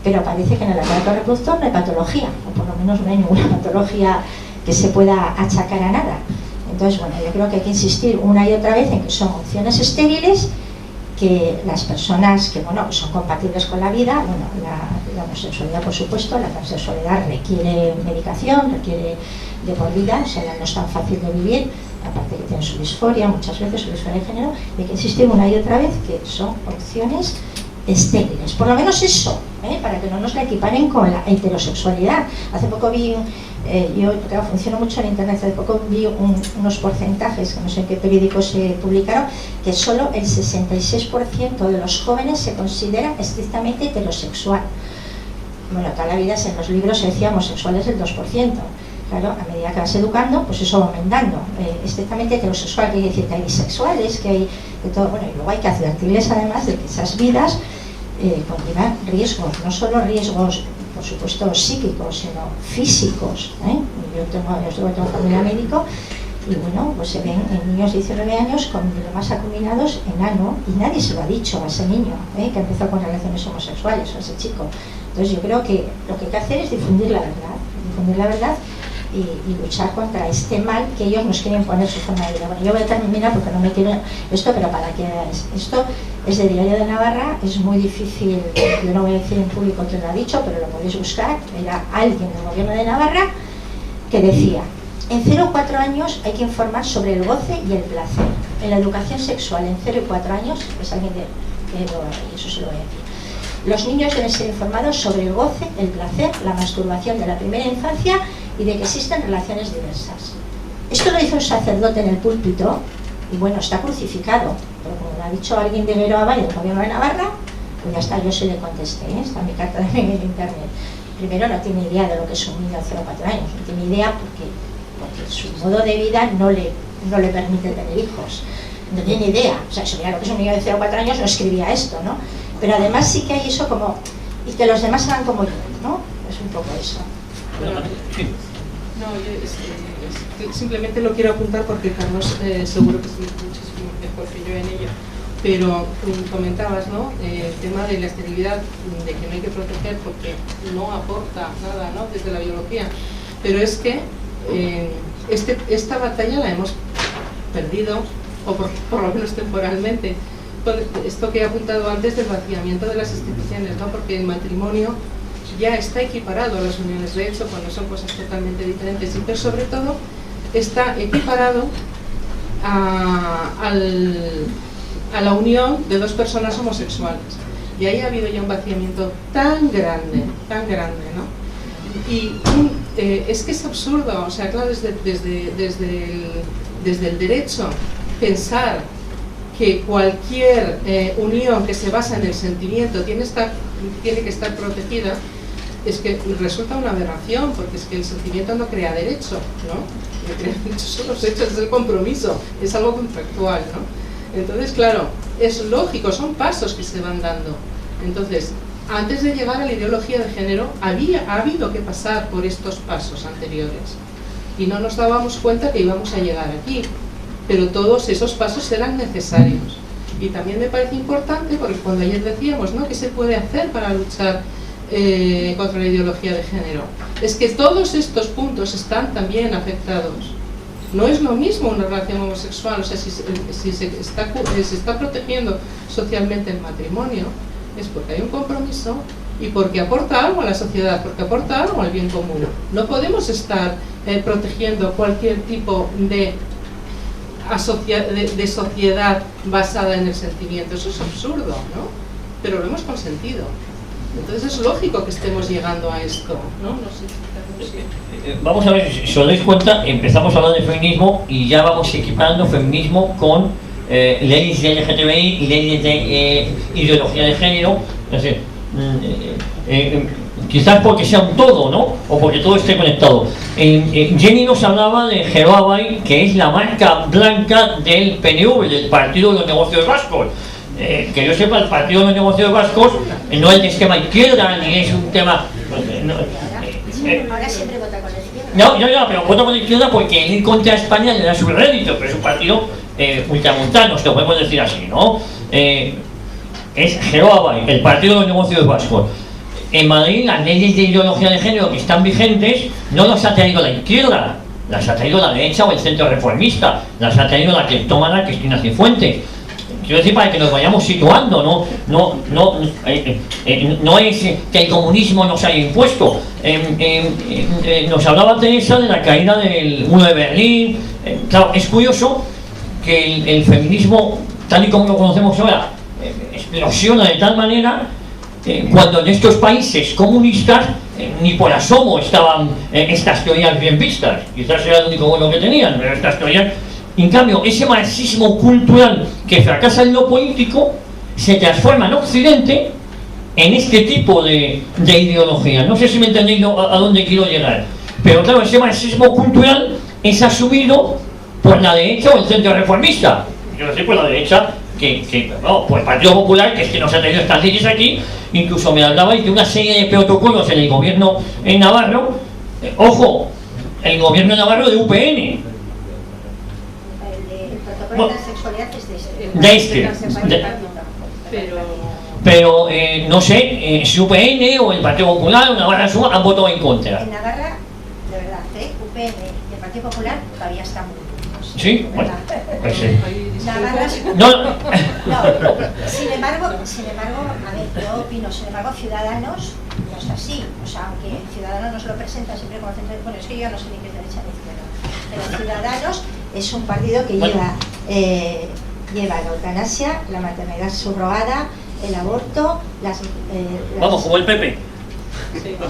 Speaker 2: pero parece que en el aparato reproductor no hay patología, o por lo menos no hay ninguna patología que se pueda achacar a nada. Entonces, bueno, yo creo que hay que insistir una y otra vez en que son opciones estériles, que las personas que, bueno, son compatibles con la vida, bueno, la homosexualidad, por supuesto, la transexualidad requiere medicación, requiere de por vida, o sea, no es tan fácil de vivir, aparte que tienen su disforia, muchas veces su disforia de género, y hay que insistir una y otra vez que son opciones estériles, por lo menos eso, para que no nos la equiparen con la heterosexualidad. Hace poco vi, yo claro, funciono mucho en internet, hace poco vi unos porcentajes, que no sé en qué periódico se publicaron, que solo el 66% de los jóvenes se considera estrictamente heterosexual. Bueno, toda la vida en los libros se decía homosexuales el 2%. Claro, a medida que vas educando, pues eso va aumentando. Estrictamente heterosexual quiere decir que hay bisexuales, que hay de todo. Bueno, y luego hay que advertirles además de que esas vidas conllevan riesgos, no solo riesgos, por supuesto, psíquicos, sino físicos. Yo tengo familia médico y bueno, pues se ven en niños de 19 años con mielomas acuminados enano y nadie se lo ha dicho a ese niño que empezó con relaciones homosexuales o a ese chico. Entonces yo creo que lo que hay que hacer es difundir la verdad y luchar contra este mal que ellos nos quieren poner su forma de vida. Bueno, yo voy a terminar porque no me quiero esto, pero para que esto es de Diario de Navarra, es muy difícil, yo no voy a decir en público quién lo ha dicho, pero lo podéis buscar, era alguien del gobierno de Navarra que decía: en 0 o 4 años hay que informar sobre el goce y el placer. En la educación sexual en 0 y 4 años, es alguien eso se lo voy a decir. Los niños deben ser informados sobre el goce, el placer, la masturbación de la primera infancia y de que existen relaciones diversas. Esto lo hizo un sacerdote en el púlpito y bueno, está crucificado, pero como lo ha dicho alguien de Geroa y del gobierno de Navarra, pues ya está, yo se le contesté, está mi carta también en internet. Primero, no tiene idea de lo que es un niño de 0 a 4 años, no tiene idea porque su modo de vida no le permite tener hijos, no tiene idea, o sea, si mira lo que es un niño de 0 a 4 años no escribía esto, ¿no? Pero además sí que hay eso como, y que los demás hagan como yo, ¿no? Es un poco eso.
Speaker 3: No, yo simplemente lo quiero apuntar porque Carlos seguro que es muchísimo mejor que yo en ello. Pero comentabas, ¿no? El tema de la esterilidad, de que no hay que proteger porque no aporta nada, ¿no? Desde la biología. Pero es que esta batalla la hemos perdido, o por lo menos temporalmente. Esto que he apuntado antes del vaciamiento de las instituciones, ¿no? Porque el matrimonio ya está equiparado a las uniones de hecho cuando son cosas totalmente diferentes, pero sobre todo está equiparado a la unión de dos personas homosexuales. Y ahí ha habido ya un vaciamiento tan grande, ¿no? Y es que es absurdo, o sea, claro, desde el derecho, pensar que cualquier unión que se basa en el sentimiento tiene que estar protegida, es que resulta una aberración, porque es que el sentimiento no crea derecho, ¿no? Lo que crea derecho son los hechos, es el compromiso, es algo contractual, ¿no? Entonces, claro, es lógico, son pasos que se van dando. Entonces, antes de llegar a la ideología de género, ha habido que pasar por estos pasos anteriores. Y no nos dábamos cuenta que íbamos a llegar aquí. Pero todos esos pasos eran necesarios. Y también me parece importante, porque cuando ayer decíamos, ¿no?, ¿qué se puede hacer para luchar contra la ideología de género? Es que todos estos puntos están también afectados. No es lo mismo una relación homosexual, o sea, si se está protegiendo socialmente el matrimonio, es porque hay un compromiso y porque aporta algo a la sociedad, porque aporta algo al bien común. No podemos estar protegiendo cualquier tipo de sociedad basada en el sentimiento. Eso es absurdo, ¿no? Pero lo hemos consentido. Entonces es lógico que estemos llegando a esto, ¿no? No sé.
Speaker 1: Vamos a ver, si os dais cuenta, empezamos a hablar de feminismo y ya vamos equiparando feminismo con leyes de LGTBI, leyes de ideología de género. Es decir, quizás porque sea un todo, ¿no? O porque todo esté conectado. Jenny nos hablaba de Geroabay, que es la marca blanca del PNV, del Partido de los Negocios Vascos. Que yo sepa, el Partido de los Negocios Vascos no es de esquema izquierda, ni es un tema...
Speaker 2: Ahora siempre vota con la izquierda.
Speaker 1: No, pero vota con la izquierda porque el ir contra España le da su rédito, pero es un partido ultramontano, si lo podemos decir así, ¿no? Es Geroabay, el Partido de los Negocios Vascos. En Madrid las leyes de ideología de género que están vigentes no las ha traído la izquierda, las ha traído la derecha o el centro reformista, las ha traído la cleptómana Cristina Cifuentes. Quiero decir, para que nos vayamos situando, no es que el comunismo nos haya impuesto. Nos hablaba Teresa de la caída del muro de Berlín. Claro, es curioso que el feminismo, tal y como lo conocemos ahora, explosiona de tal manera cuando en estos países comunistas ni por asomo estaban estas teorías bien vistas. Quizás era lo único bueno que tenían, pero estas teorías... En cambio, ese marxismo cultural que fracasa en lo político se transforma en Occidente en este tipo de ideología. No sé si me entendéis a dónde quiero llegar. Pero claro, ese marxismo cultural es asumido por la derecha o el centro reformista. Yo no sé, por la derecha, por el Partido Popular, que es que nos ha traído estas leyes aquí. Incluso me hablabais de una serie de protocolos en el gobierno en Navarro. Ojo, el gobierno de Navarro de UPN.
Speaker 2: La sexualidad es de este.
Speaker 1: Pero no sé, si UPN o el Partido Popular o Navarra Sur han votado en contra.
Speaker 2: En Navarra, de verdad, UPN y el Partido Popular todavía están muy juntos.
Speaker 1: Sí, bueno, pues sí.
Speaker 2: Navarra,
Speaker 1: no.
Speaker 2: Sin embargo, a ver, yo opino, sin embargo, Ciudadanos no es así. O sea, aunque Ciudadanos nos lo presenta siempre como centro, bueno, es que yo no sé ni qué es derecha ni izquierda. Pero Ciudadanos es un partido que lleva la eutanasia, la maternidad subrogada, el aborto,
Speaker 1: Vamos, como el PP.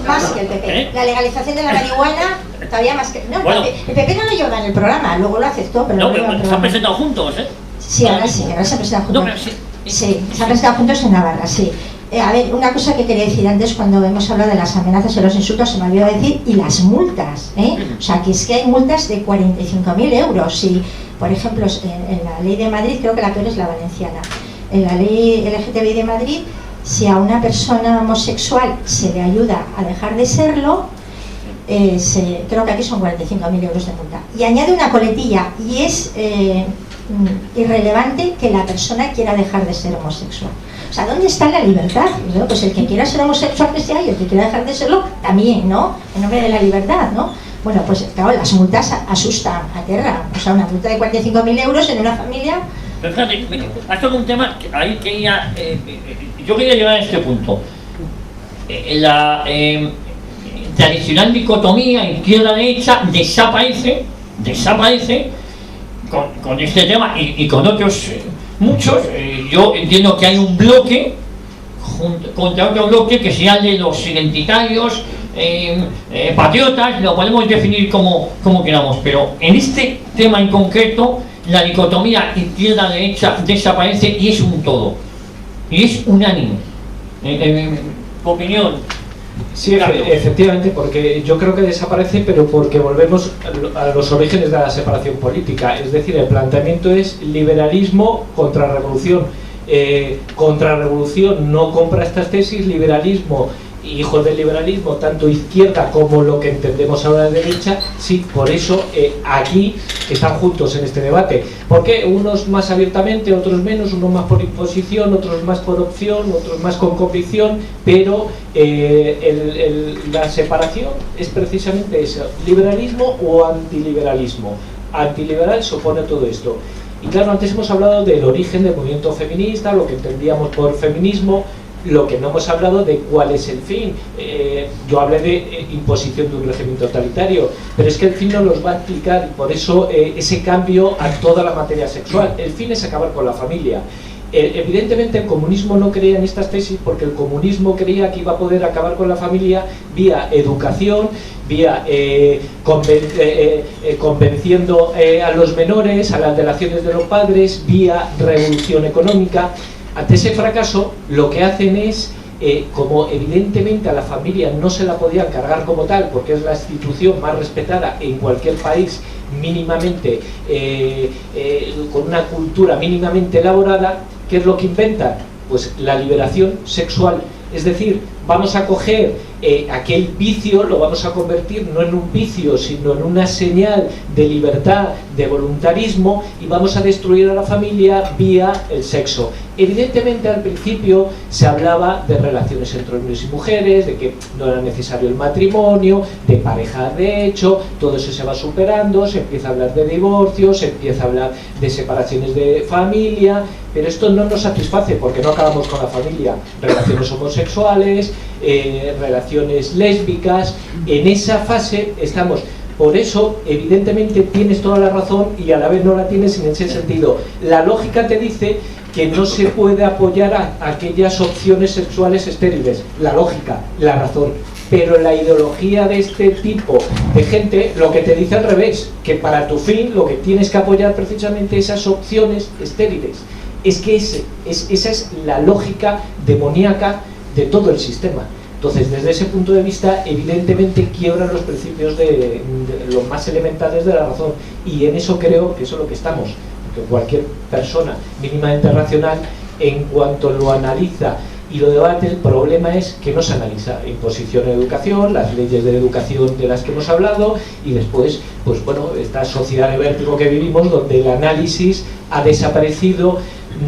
Speaker 2: Más que el PP. La legalización de la marihuana, todavía más que... No,
Speaker 1: bueno,
Speaker 2: el PP no lo lleva en el programa, luego lo aceptó, pero
Speaker 1: no,
Speaker 2: lo lleva en el
Speaker 1: se han
Speaker 2: programa.
Speaker 1: presentado juntos, ¿eh?
Speaker 2: Sí, ahora se han presentado juntos.
Speaker 1: No, pero sí.
Speaker 2: Sí, se han presentado juntos en Navarra, sí. A ver, una cosa que quería decir antes, cuando hemos hablado de las amenazas y los insultos, se me olvidó decir, y las multas, O sea, que es que hay multas de 45.000 euros. Si, por ejemplo, en la ley de Madrid, creo que la peor es la valenciana, en la ley LGTBI de Madrid, si a una persona homosexual se le ayuda a dejar de serlo, creo que aquí son 45.000 euros de multa. Y añade una coletilla, y es irrelevante que la persona quiera dejar de ser homosexual. O sea, ¿dónde está la libertad? Pues el que quiera ser homosexual que sea y el que quiera dejar de serlo también, ¿no? En nombre de la libertad, ¿no? Bueno, pues claro, las multas asustan, aterran. O sea, una multa de 45.000 euros en una familia...
Speaker 1: Pero fíjate, has tocado un tema que ahí quería... yo quería llegar a este punto. La tradicional dicotomía izquierda-derecha desaparece con este tema y con otros muchos. Yo entiendo que hay un bloque contra otro bloque que sea de los identitarios, patriotas, lo podemos definir como queramos, pero en este tema en concreto la dicotomía izquierda-derecha desaparece y es un todo, y es unánime. En opinión.
Speaker 4: Sí, efectivamente, porque yo creo que desaparece, pero porque volvemos a los orígenes de la separación política. Es decir, el planteamiento es liberalismo contra revolución. Contrarrevolución no compra estas tesis, liberalismo, hijos del liberalismo, tanto izquierda como lo que entendemos ahora de derecha. Sí, por eso aquí están juntos en este debate. Porque unos más abiertamente, otros menos, unos más por imposición, otros más por opción, otros más con convicción, pero la separación es precisamente eso, liberalismo o antiliberalismo. Antiliberal supone todo esto. Y claro, antes hemos hablado del origen del movimiento feminista, lo que entendíamos por feminismo, lo que no hemos hablado de cuál es el fin. Yo hablé de imposición de un régimen totalitario, pero es que el fin no los va a explicar, y por eso ese cambio a toda la materia sexual. El fin es acabar con la familia. Evidentemente el comunismo no creía en estas tesis, porque el comunismo creía que iba a poder acabar con la familia vía educación, vía convenciendo a los menores, a las delaciones de los padres, vía revolución económica. Ante ese fracaso, lo que hacen es, como evidentemente a la familia no se la podían cargar como tal, porque es la institución más respetada en cualquier país, mínimamente, con una cultura mínimamente elaborada, ¿qué es lo que inventan? Pues la liberación sexual. Es decir, vamos a coger aquel vicio, lo vamos a convertir no en un vicio, sino en una señal de libertad, de voluntarismo, y vamos a destruir a la familia vía el sexo. Evidentemente al principio se hablaba de relaciones entre hombres y mujeres, de que no era necesario el matrimonio, de pareja de hecho, todo eso se va superando, se empieza a hablar de divorcios, se empieza a hablar de separaciones de familia, pero esto no nos satisface porque no acabamos con la familia. Relaciones homosexuales, relaciones lésbicas, en esa fase estamos. Por eso, evidentemente, tienes toda la razón y a la vez no la tienes en ese sentido. La lógica te dice que no se puede apoyar a aquellas opciones sexuales estériles. La lógica, la razón. Pero la ideología de este tipo de gente lo que te dice al revés, que para tu fin lo que tienes que apoyar precisamente esas opciones estériles. Es que esa es la lógica demoníaca de todo el sistema. Entonces, desde ese punto de vista, evidentemente quiebran los principios de los más elementales de la razón, y en eso creo que eso es lo que estamos, porque cualquier persona mínimamente racional, en cuanto lo analiza y lo debate, el problema es que no se analiza imposición de educación, las leyes de educación de las que hemos hablado, y después, pues bueno, esta sociedad de vértigo que vivimos, donde el análisis ha desaparecido,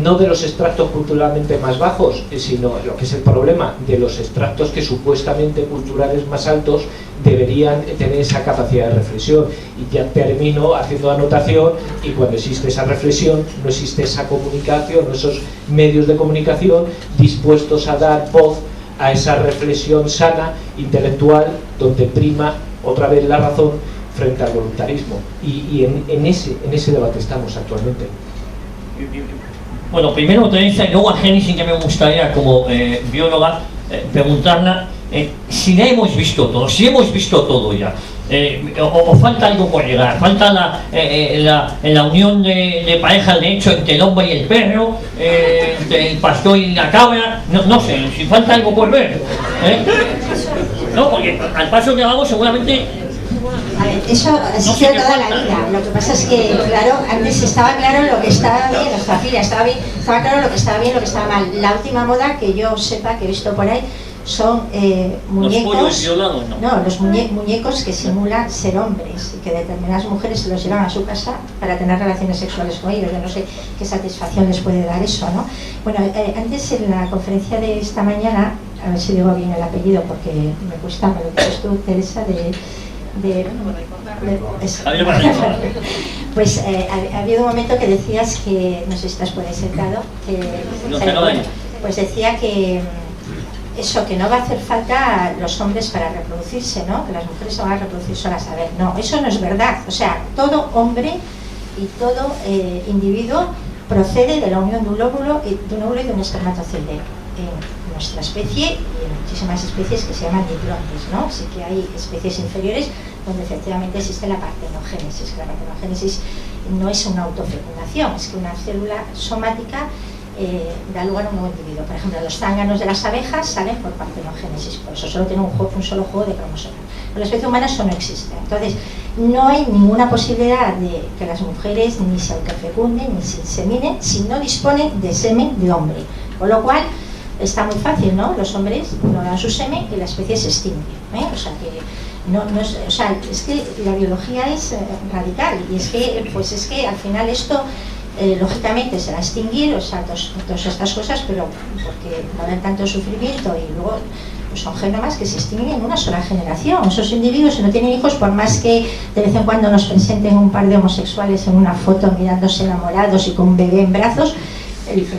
Speaker 4: no de los extractos culturalmente más bajos, sino lo que es el problema de los extractos que supuestamente culturales más altos deberían tener esa capacidad de reflexión. Y ya termino haciendo anotación, y cuando existe esa reflexión, no existe esa comunicación, esos medios de comunicación dispuestos a dar voz a esa reflexión sana, intelectual, donde prima otra vez la razón frente al voluntarismo. Y en ese debate estamos actualmente.
Speaker 1: Bueno, primero Teresa y luego a Jenny, sin que me gustaría como bióloga preguntarla si la hemos visto todo, si hemos visto todo ya, o falta algo por llegar, falta la unión de pareja de hecho entre el hombre y el perro, entre el pastor y la cabra, no sé, si falta algo por ver, no, porque al paso que vamos seguramente.
Speaker 2: A ver, eso ha sido toda la vida. Lo que pasa es que, claro, antes estaba claro lo que estaba bien, nuestra familia estaba claro lo que estaba bien, lo que estaba mal. La última moda que yo sepa, que he visto por ahí, son muñecos.
Speaker 1: ¿Los pollos violados?
Speaker 2: No, los muñecos que simulan ser hombres y que determinadas mujeres se los llevan a su casa para tener relaciones sexuales con ellos. Yo no sé qué satisfacción les puede dar eso, ¿no? Bueno, antes en la conferencia de esta mañana, a ver si digo bien el apellido porque me cuesta, me lo dices tú, Teresa, pues ha habido un momento que decías que, no sé si estás por ahí sentado, pues decía que eso, que no va a hacer falta los hombres para reproducirse, ¿no? Que las mujeres se van a reproducir solas. A ver, no, eso no es verdad. O sea, todo hombre y todo individuo procede de la unión de un óvulo y de un espermatozoide. nuestra especie y en muchísimas especies que se llaman diploides, ¿no? Sí que hay especies inferiores donde efectivamente existe la partenogénesis, que la partenogénesis no es una autofecundación, es que una célula somática da lugar a un nuevo individuo. Por ejemplo, los zánganos de las abejas salen por partenogénesis, por eso solo tienen un solo juego de cromosomas. En la especie humana eso no existe. Entonces, no hay ninguna posibilidad de que las mujeres ni se autofecunden ni se inseminen si no disponen de semen de hombre. Con lo cual, está muy fácil, ¿no? Los hombres no dan su semen y la especie se extingue, ¿eh? O sea que es que la biología es radical y es que al final esto lógicamente se va a extinguir, o sea, todas estas cosas, pero porque va a haber tanto sufrimiento y luego pues son genomas que se extinguen en una sola generación. Esos individuos, si no tienen hijos, por más que de vez en cuando nos presenten un par de homosexuales en una foto mirándose enamorados y con un bebé en brazos,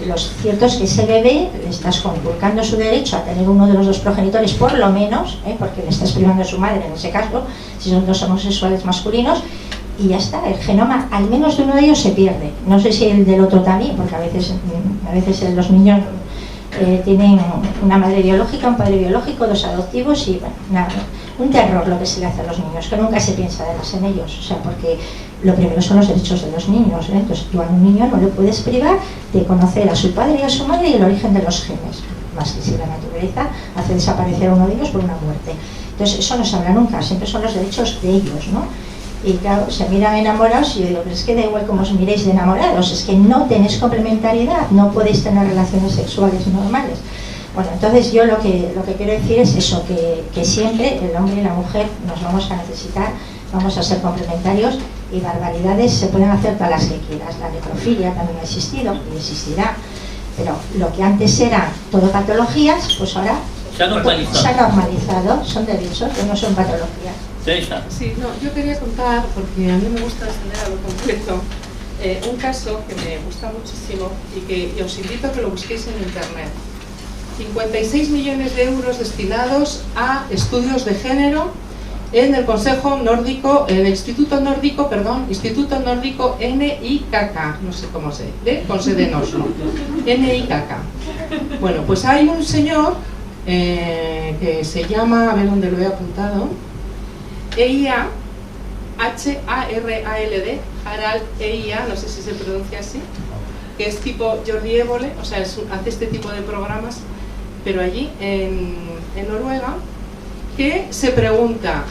Speaker 2: lo cierto es que ese bebé le estás conculcando su derecho a tener uno de los dos progenitores, por lo menos, porque le estás privando a su madre en ese caso, si son dos homosexuales masculinos, y ya está, el genoma, al menos de uno de ellos se pierde. No sé si el del otro también, porque a veces los niños tienen una madre biológica, un padre biológico, dos adoptivos y bueno, nada, un terror lo que se le hace a los niños, que nunca se piensa además en ellos, o sea, porque lo primero son los derechos de los niños, ¿eh? Entonces tú a un niño no le puedes privar de conocer a su padre y a su madre y el origen de los genes, más que si la naturaleza hace desaparecer a uno de ellos por una muerte. Entonces eso no se habla nunca, siempre son los derechos de ellos, ¿no? Y claro, se miran enamorados y yo digo, pero es que da igual cómo os miréis de enamorados, es que no tenéis complementariedad, no podéis tener relaciones sexuales normales. Bueno, entonces yo lo que quiero decir es eso, que siempre el hombre y la mujer nos vamos a necesitar, vamos a ser complementarios y barbaridades se pueden hacer todas las que quieras. La necrofilia también ha existido y existirá, pero lo que antes era todo patologías, pues ahora se ha normalizado, son derechos, que no son patologías.
Speaker 3: Sí, no, yo quería contar, porque a mí me gusta extender a lo concreto, un caso que me gusta muchísimo y que os invito a que lo busquéis en internet. 56 millones de euros destinados a estudios de género en el Consejo Nórdico, en el Instituto Nórdico NIKK, no sé cómo se dice, con sede en Oslo, NIKK. Bueno, pues hay un señor que se llama, a ver dónde lo he apuntado, EIA, H-A-R-A-L-D, Harald EIA, no sé si se pronuncia así, que es tipo Jordi Évole, o sea, hace este tipo de programas, pero allí en Noruega, que se pregunta,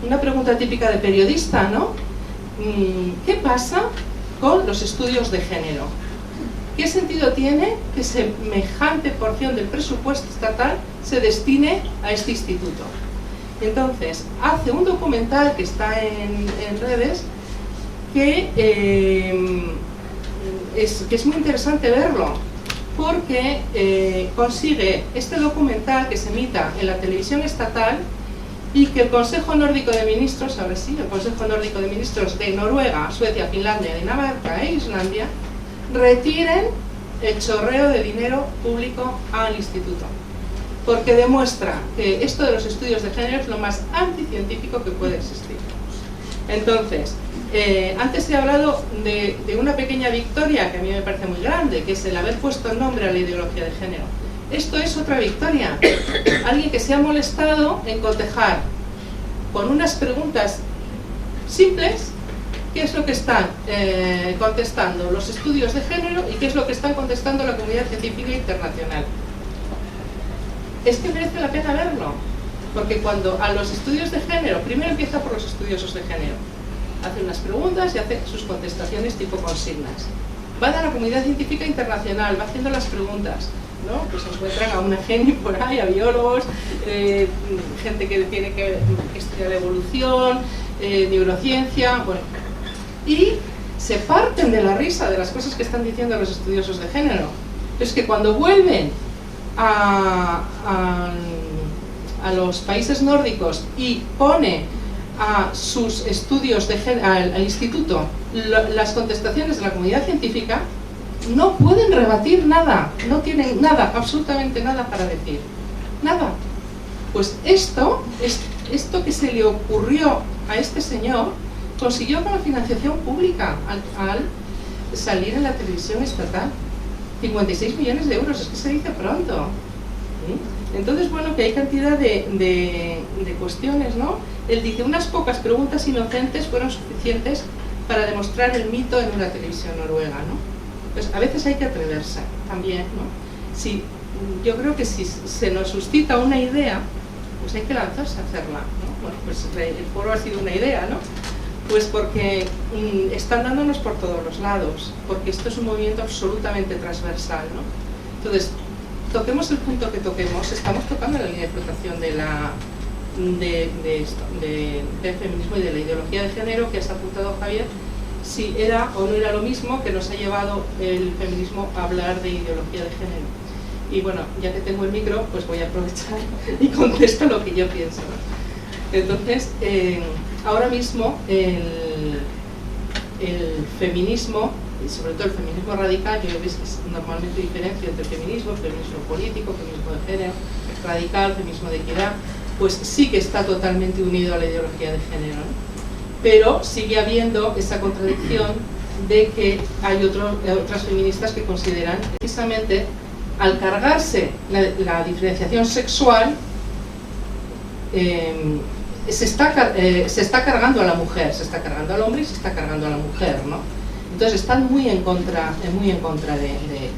Speaker 3: una pregunta típica de periodista, ¿no? ¿Qué pasa con los estudios de género? ¿Qué sentido tiene que semejante porción del presupuesto estatal se destine a este instituto? Entonces, hace un documental que está en redes que es muy interesante verlo, porque consigue este documental que se emita en la televisión estatal y que el Consejo Nórdico de Ministros, ahora sí, el Consejo Nórdico de Ministros de Noruega, Suecia, Finlandia, Dinamarca e Islandia retiren el chorreo de dinero público al instituto, porque demuestra que esto de los estudios de género es lo más anticientífico que puede existir. Entonces, antes he hablado de una pequeña victoria que a mí me parece muy grande, que es el haber puesto el nombre a la ideología de género. Esto es otra victoria. Alguien que se ha molestado en cotejar con unas preguntas simples qué es lo que están contestando los estudios de género y qué es lo que están contestando la comunidad científica internacional. Es que merece la pena verlo, porque cuando a los estudios de género, primero empieza por los estudiosos de género, hace unas preguntas y hace sus contestaciones tipo consignas. Va a la comunidad científica internacional, va haciendo las preguntas, ¿no? Pues encuentran a una geni por ahí, a biólogos, gente que tiene que estudiar la evolución, neurociencia, bueno. Y se parten de la risa de las cosas que están diciendo los estudiosos de género. Es que cuando vuelven a los países nórdicos y pone a sus estudios de género, al instituto, las contestaciones de la comunidad científica, no pueden rebatir nada, no tienen nada, absolutamente nada para decir, nada. Pues esto que se le ocurrió a este señor, consiguió con la financiación pública al salir en la televisión estatal. 56 millones de euros, es que se dice pronto. ¿Sí? Entonces, bueno, que hay cantidad de cuestiones, ¿no? Él dice, unas pocas preguntas inocentes fueron suficientes para demostrar el mito en una televisión noruega, ¿no? Pues a veces hay que atreverse también, ¿no? Si, yo creo que si se nos suscita una idea, pues hay que lanzarse a hacerla, ¿no? Bueno, pues el foro ha sido una idea, ¿no? Pues porque están dándonos por todos los lados, porque esto es un movimiento absolutamente transversal, ¿no? Entonces, toquemos el punto que toquemos, estamos tocando la línea de flotación del feminismo y de la ideología de género que has apuntado, Javier, si era o no era lo mismo que nos ha llevado el feminismo a hablar de ideología de género. Y bueno, ya que tengo el micro, pues voy a aprovechar y contesto lo que yo pienso, ¿no? Entonces, ahora mismo el feminismo, y sobre todo el feminismo radical, yo veis que normalmente diferencia entre feminismo político, feminismo de género, radical, feminismo de equidad, pues sí que está totalmente unido a la ideología de género, ¿no? Pero sigue habiendo esa contradicción de que hay otras feministas que consideran que precisamente al cargarse la diferenciación sexual se está cargando a la mujer, se está cargando al hombre y se está cargando a la mujer, ¿no? Entonces están muy en contra de ellos.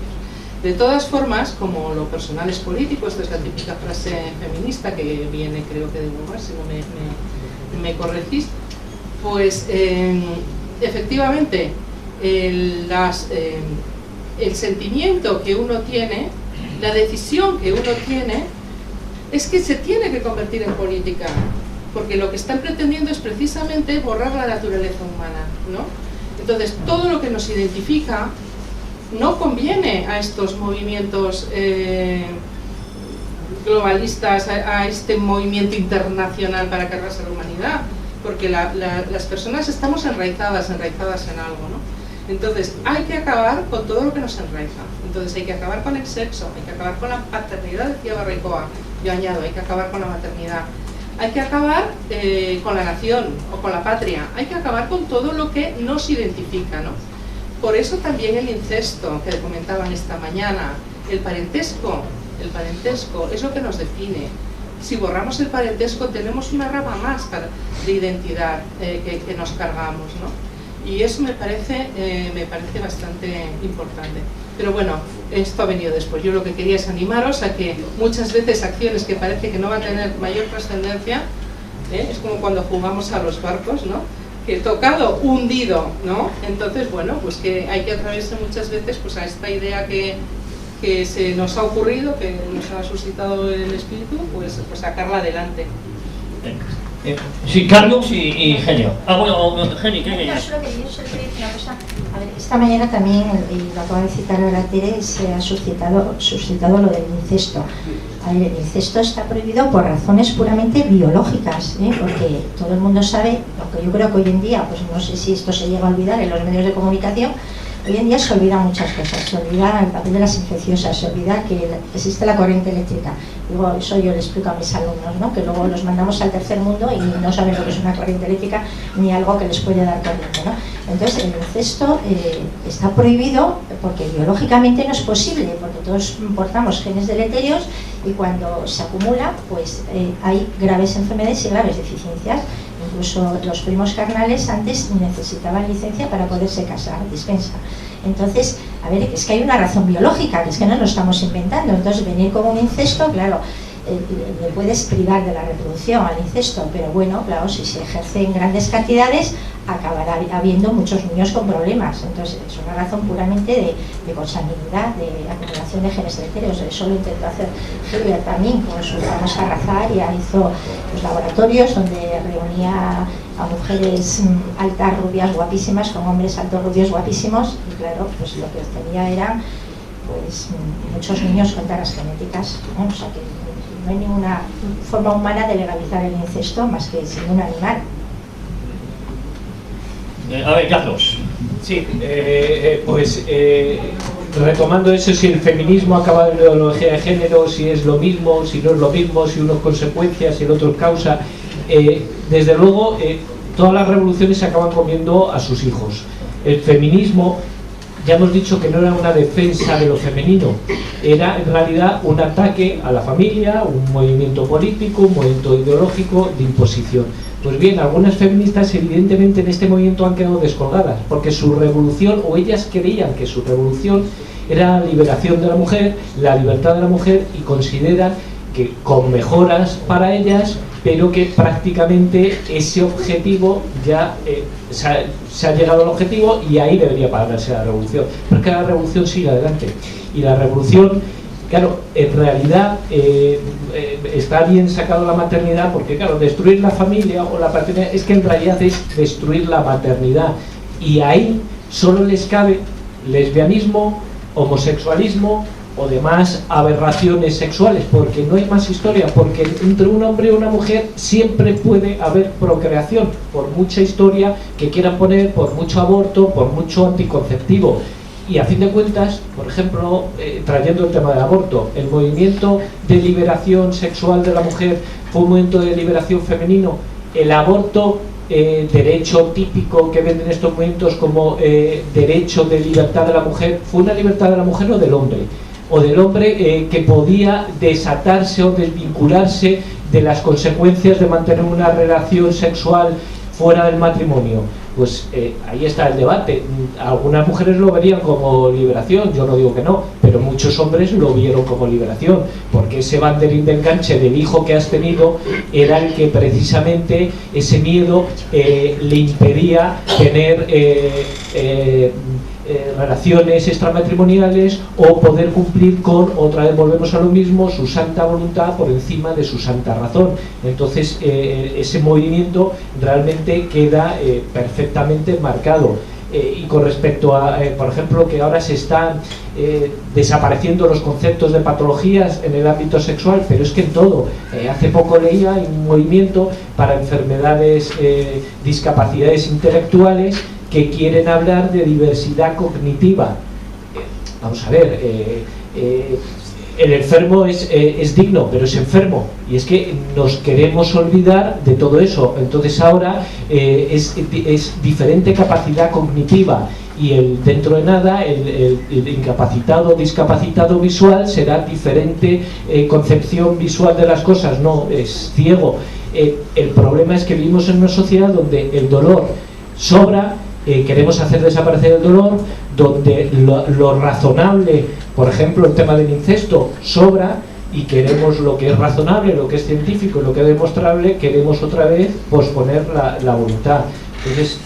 Speaker 3: De todas formas, como lo personal es político, esta es la típica frase feminista que viene, creo que de Beauvoir, si no me corregís, pues efectivamente el sentimiento que uno tiene, la decisión que uno tiene, es que se tiene que convertir en política, porque lo que están pretendiendo es precisamente borrar la naturaleza humana, ¿no? Entonces, todo lo que nos identifica no conviene a estos movimientos globalistas, a este movimiento internacional para cargarse a la humanidad, porque las personas estamos enraizadas en algo, ¿no? Entonces, hay que acabar con todo lo que nos enraiza. Entonces, hay que acabar con el sexo, hay que acabar con la paternidad, decía Barricoa, yo añado, hay que acabar con la maternidad, hay que acabar con la nación o con la patria, hay que acabar con todo lo que nos identifica, ¿no? Por eso también el incesto, que comentaban esta mañana, el parentesco es lo que nos define. Si borramos el parentesco tenemos una rama más de identidad que nos cargamos, ¿no? Y eso me parece bastante importante. Pero bueno, esto ha venido después. Yo lo que quería es animaros a que muchas veces acciones que parece que no van a tener mayor trascendencia, es como cuando jugamos a los barcos, ¿no? Que tocado, hundido, ¿no? Entonces, bueno, pues que hay que atravesar muchas veces pues a esta idea que se nos ha ocurrido, que nos ha suscitado el espíritu, pues sacarla adelante.
Speaker 1: Sí, Carlos y Genio. Bueno, Genio, ¿qué querías?
Speaker 2: Yo solo quería decir una cosa. A ver, esta mañana también, y lo acaba de citar ahora Tere, se ha suscitado lo del incesto. A ver, el incesto está prohibido por razones puramente biológicas, porque todo el mundo sabe, lo que yo creo que hoy en día, pues no sé si esto se llega a olvidar en los medios de comunicación, hoy en día se olvidan muchas cosas, se olvida el papel de las infecciosas, se olvida que existe la corriente eléctrica. Luego eso yo le explico a mis alumnos, ¿no? Que luego los mandamos al tercer mundo y no saben lo que es una corriente eléctrica ni algo que les puede dar corriente, ¿no? Entonces el incesto está prohibido porque biológicamente no es posible, porque todos portamos genes deleterios y cuando se acumula pues hay graves enfermedades y graves deficiencias. Incluso los primos carnales antes necesitaban licencia para poderse casar, dispensa. Entonces, a ver, es que hay una razón biológica, que es que no lo estamos inventando. Entonces, venir con un incesto, claro, le puedes privar de la reproducción al incesto, pero bueno, claro, si se ejerce en grandes cantidades, acabará habiendo muchos niños con problemas. Entonces, es una razón puramente de consanguinidad, de acumulación de genes deleterios. Eso lo intentó hacer Hilbert también con su famosa razaria. Hizo los laboratorios donde reunía a mujeres altas, rubias, guapísimas, con hombres altos, rubios, guapísimos, y claro, pues lo que obtenía eran pues muchos niños con taras genéticas, ¿no? O sea que no hay ninguna forma humana de legalizar el incesto más que sin un animal.
Speaker 1: A ver, Carlos.
Speaker 4: Sí, retomando eso, si el feminismo acaba en la ideología de género, si es lo mismo, si no es lo mismo, si uno es consecuencia, si el otro es causa, desde luego todas las revoluciones se acaban comiendo a sus hijos. El feminismo ya hemos dicho que no era una defensa de lo femenino, era en realidad un ataque a la familia, un movimiento político, un movimiento ideológico de imposición. Pues bien, algunas feministas evidentemente en este movimiento han quedado descolgadas, porque su revolución, o ellas creían que su revolución era la liberación de la mujer, la libertad de la mujer, y consideran que con mejoras para ellas, pero que prácticamente ese objetivo ya se ha llegado al objetivo y ahí debería pararse la revolución. Pero es que la revolución sigue adelante, y la revolución, claro, en realidad está bien sacado la maternidad, porque claro, destruir la familia o la paternidad es que en realidad es destruir la maternidad, y ahí solo les cabe lesbianismo, homosexualismo o demás aberraciones sexuales, porque no hay más historia, porque entre un hombre y una mujer siempre puede haber procreación, por mucha historia que quieran poner, por mucho aborto, por mucho anticonceptivo. Y a fin de cuentas, por ejemplo, trayendo el tema del aborto, el movimiento de liberación sexual de la mujer fue un movimiento de liberación femenino. El aborto, derecho típico que ven en estos movimientos como derecho de libertad de la mujer, ¿fue una libertad de la mujer o del hombre? O del hombre que podía desatarse o desvincularse de las consecuencias de mantener una relación sexual fuera del matrimonio. Pues ahí está el debate. Algunas mujeres lo verían como liberación, yo no digo que no, pero muchos hombres lo vieron como liberación, porque ese banderín de enganche del hijo que has tenido era el que precisamente ese miedo le impedía tener relaciones extramatrimoniales o poder cumplir con, otra vez volvemos a lo mismo, su santa voluntad por encima de su santa razón. Entonces ese movimiento realmente queda perfectamente marcado. Y con respecto a, por ejemplo, que ahora se están desapareciendo los conceptos de patologías en el ámbito sexual, pero es que en todo. Hace poco leía un movimiento para enfermedades, discapacidades intelectuales, que quieren hablar de diversidad cognitiva. Vamos a ver, el enfermo es digno, pero es enfermo, y es que nos queremos olvidar de todo eso. Entonces ahora es diferente capacidad cognitiva, y dentro de nada el incapacitado, discapacitado visual será diferente concepción visual de las cosas, no, es ciego. El problema es que vivimos en una sociedad donde el dolor sobra. Queremos hacer desaparecer el dolor, donde lo razonable, por ejemplo el tema del incesto, sobra, y queremos lo que es razonable, lo que es científico, lo que es demostrable, queremos otra vez posponer la voluntad. Entonces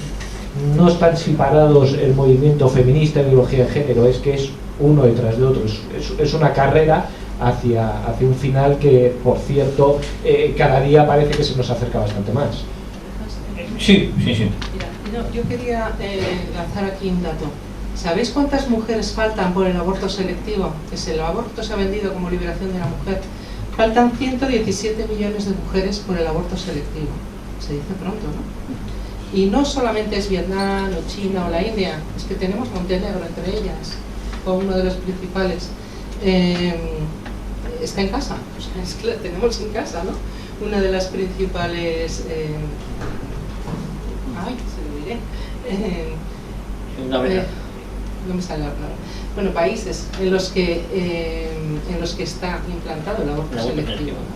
Speaker 4: no están separados el movimiento feminista y la ideología de género, es que es uno detrás de otro, es una carrera hacia un final que, por cierto, cada día parece que se nos acerca bastante más.
Speaker 1: Sí.
Speaker 3: Mira, yo quería lanzar aquí un dato. ¿Sabéis cuántas mujeres faltan por el aborto selectivo? Que el aborto se ha vendido como liberación de la mujer. Faltan 117 millones de mujeres por el aborto selectivo. Se dice pronto, ¿no? Y no solamente es Vietnam o China o la India, es que tenemos Montenegro entre ellas, o uno de los principales. Está en casa, o sea, es que la tenemos en casa, ¿no? Una de las principales... no me sale la palabra. Bueno, países en los que está implantado el aborto selectivo, ¿no?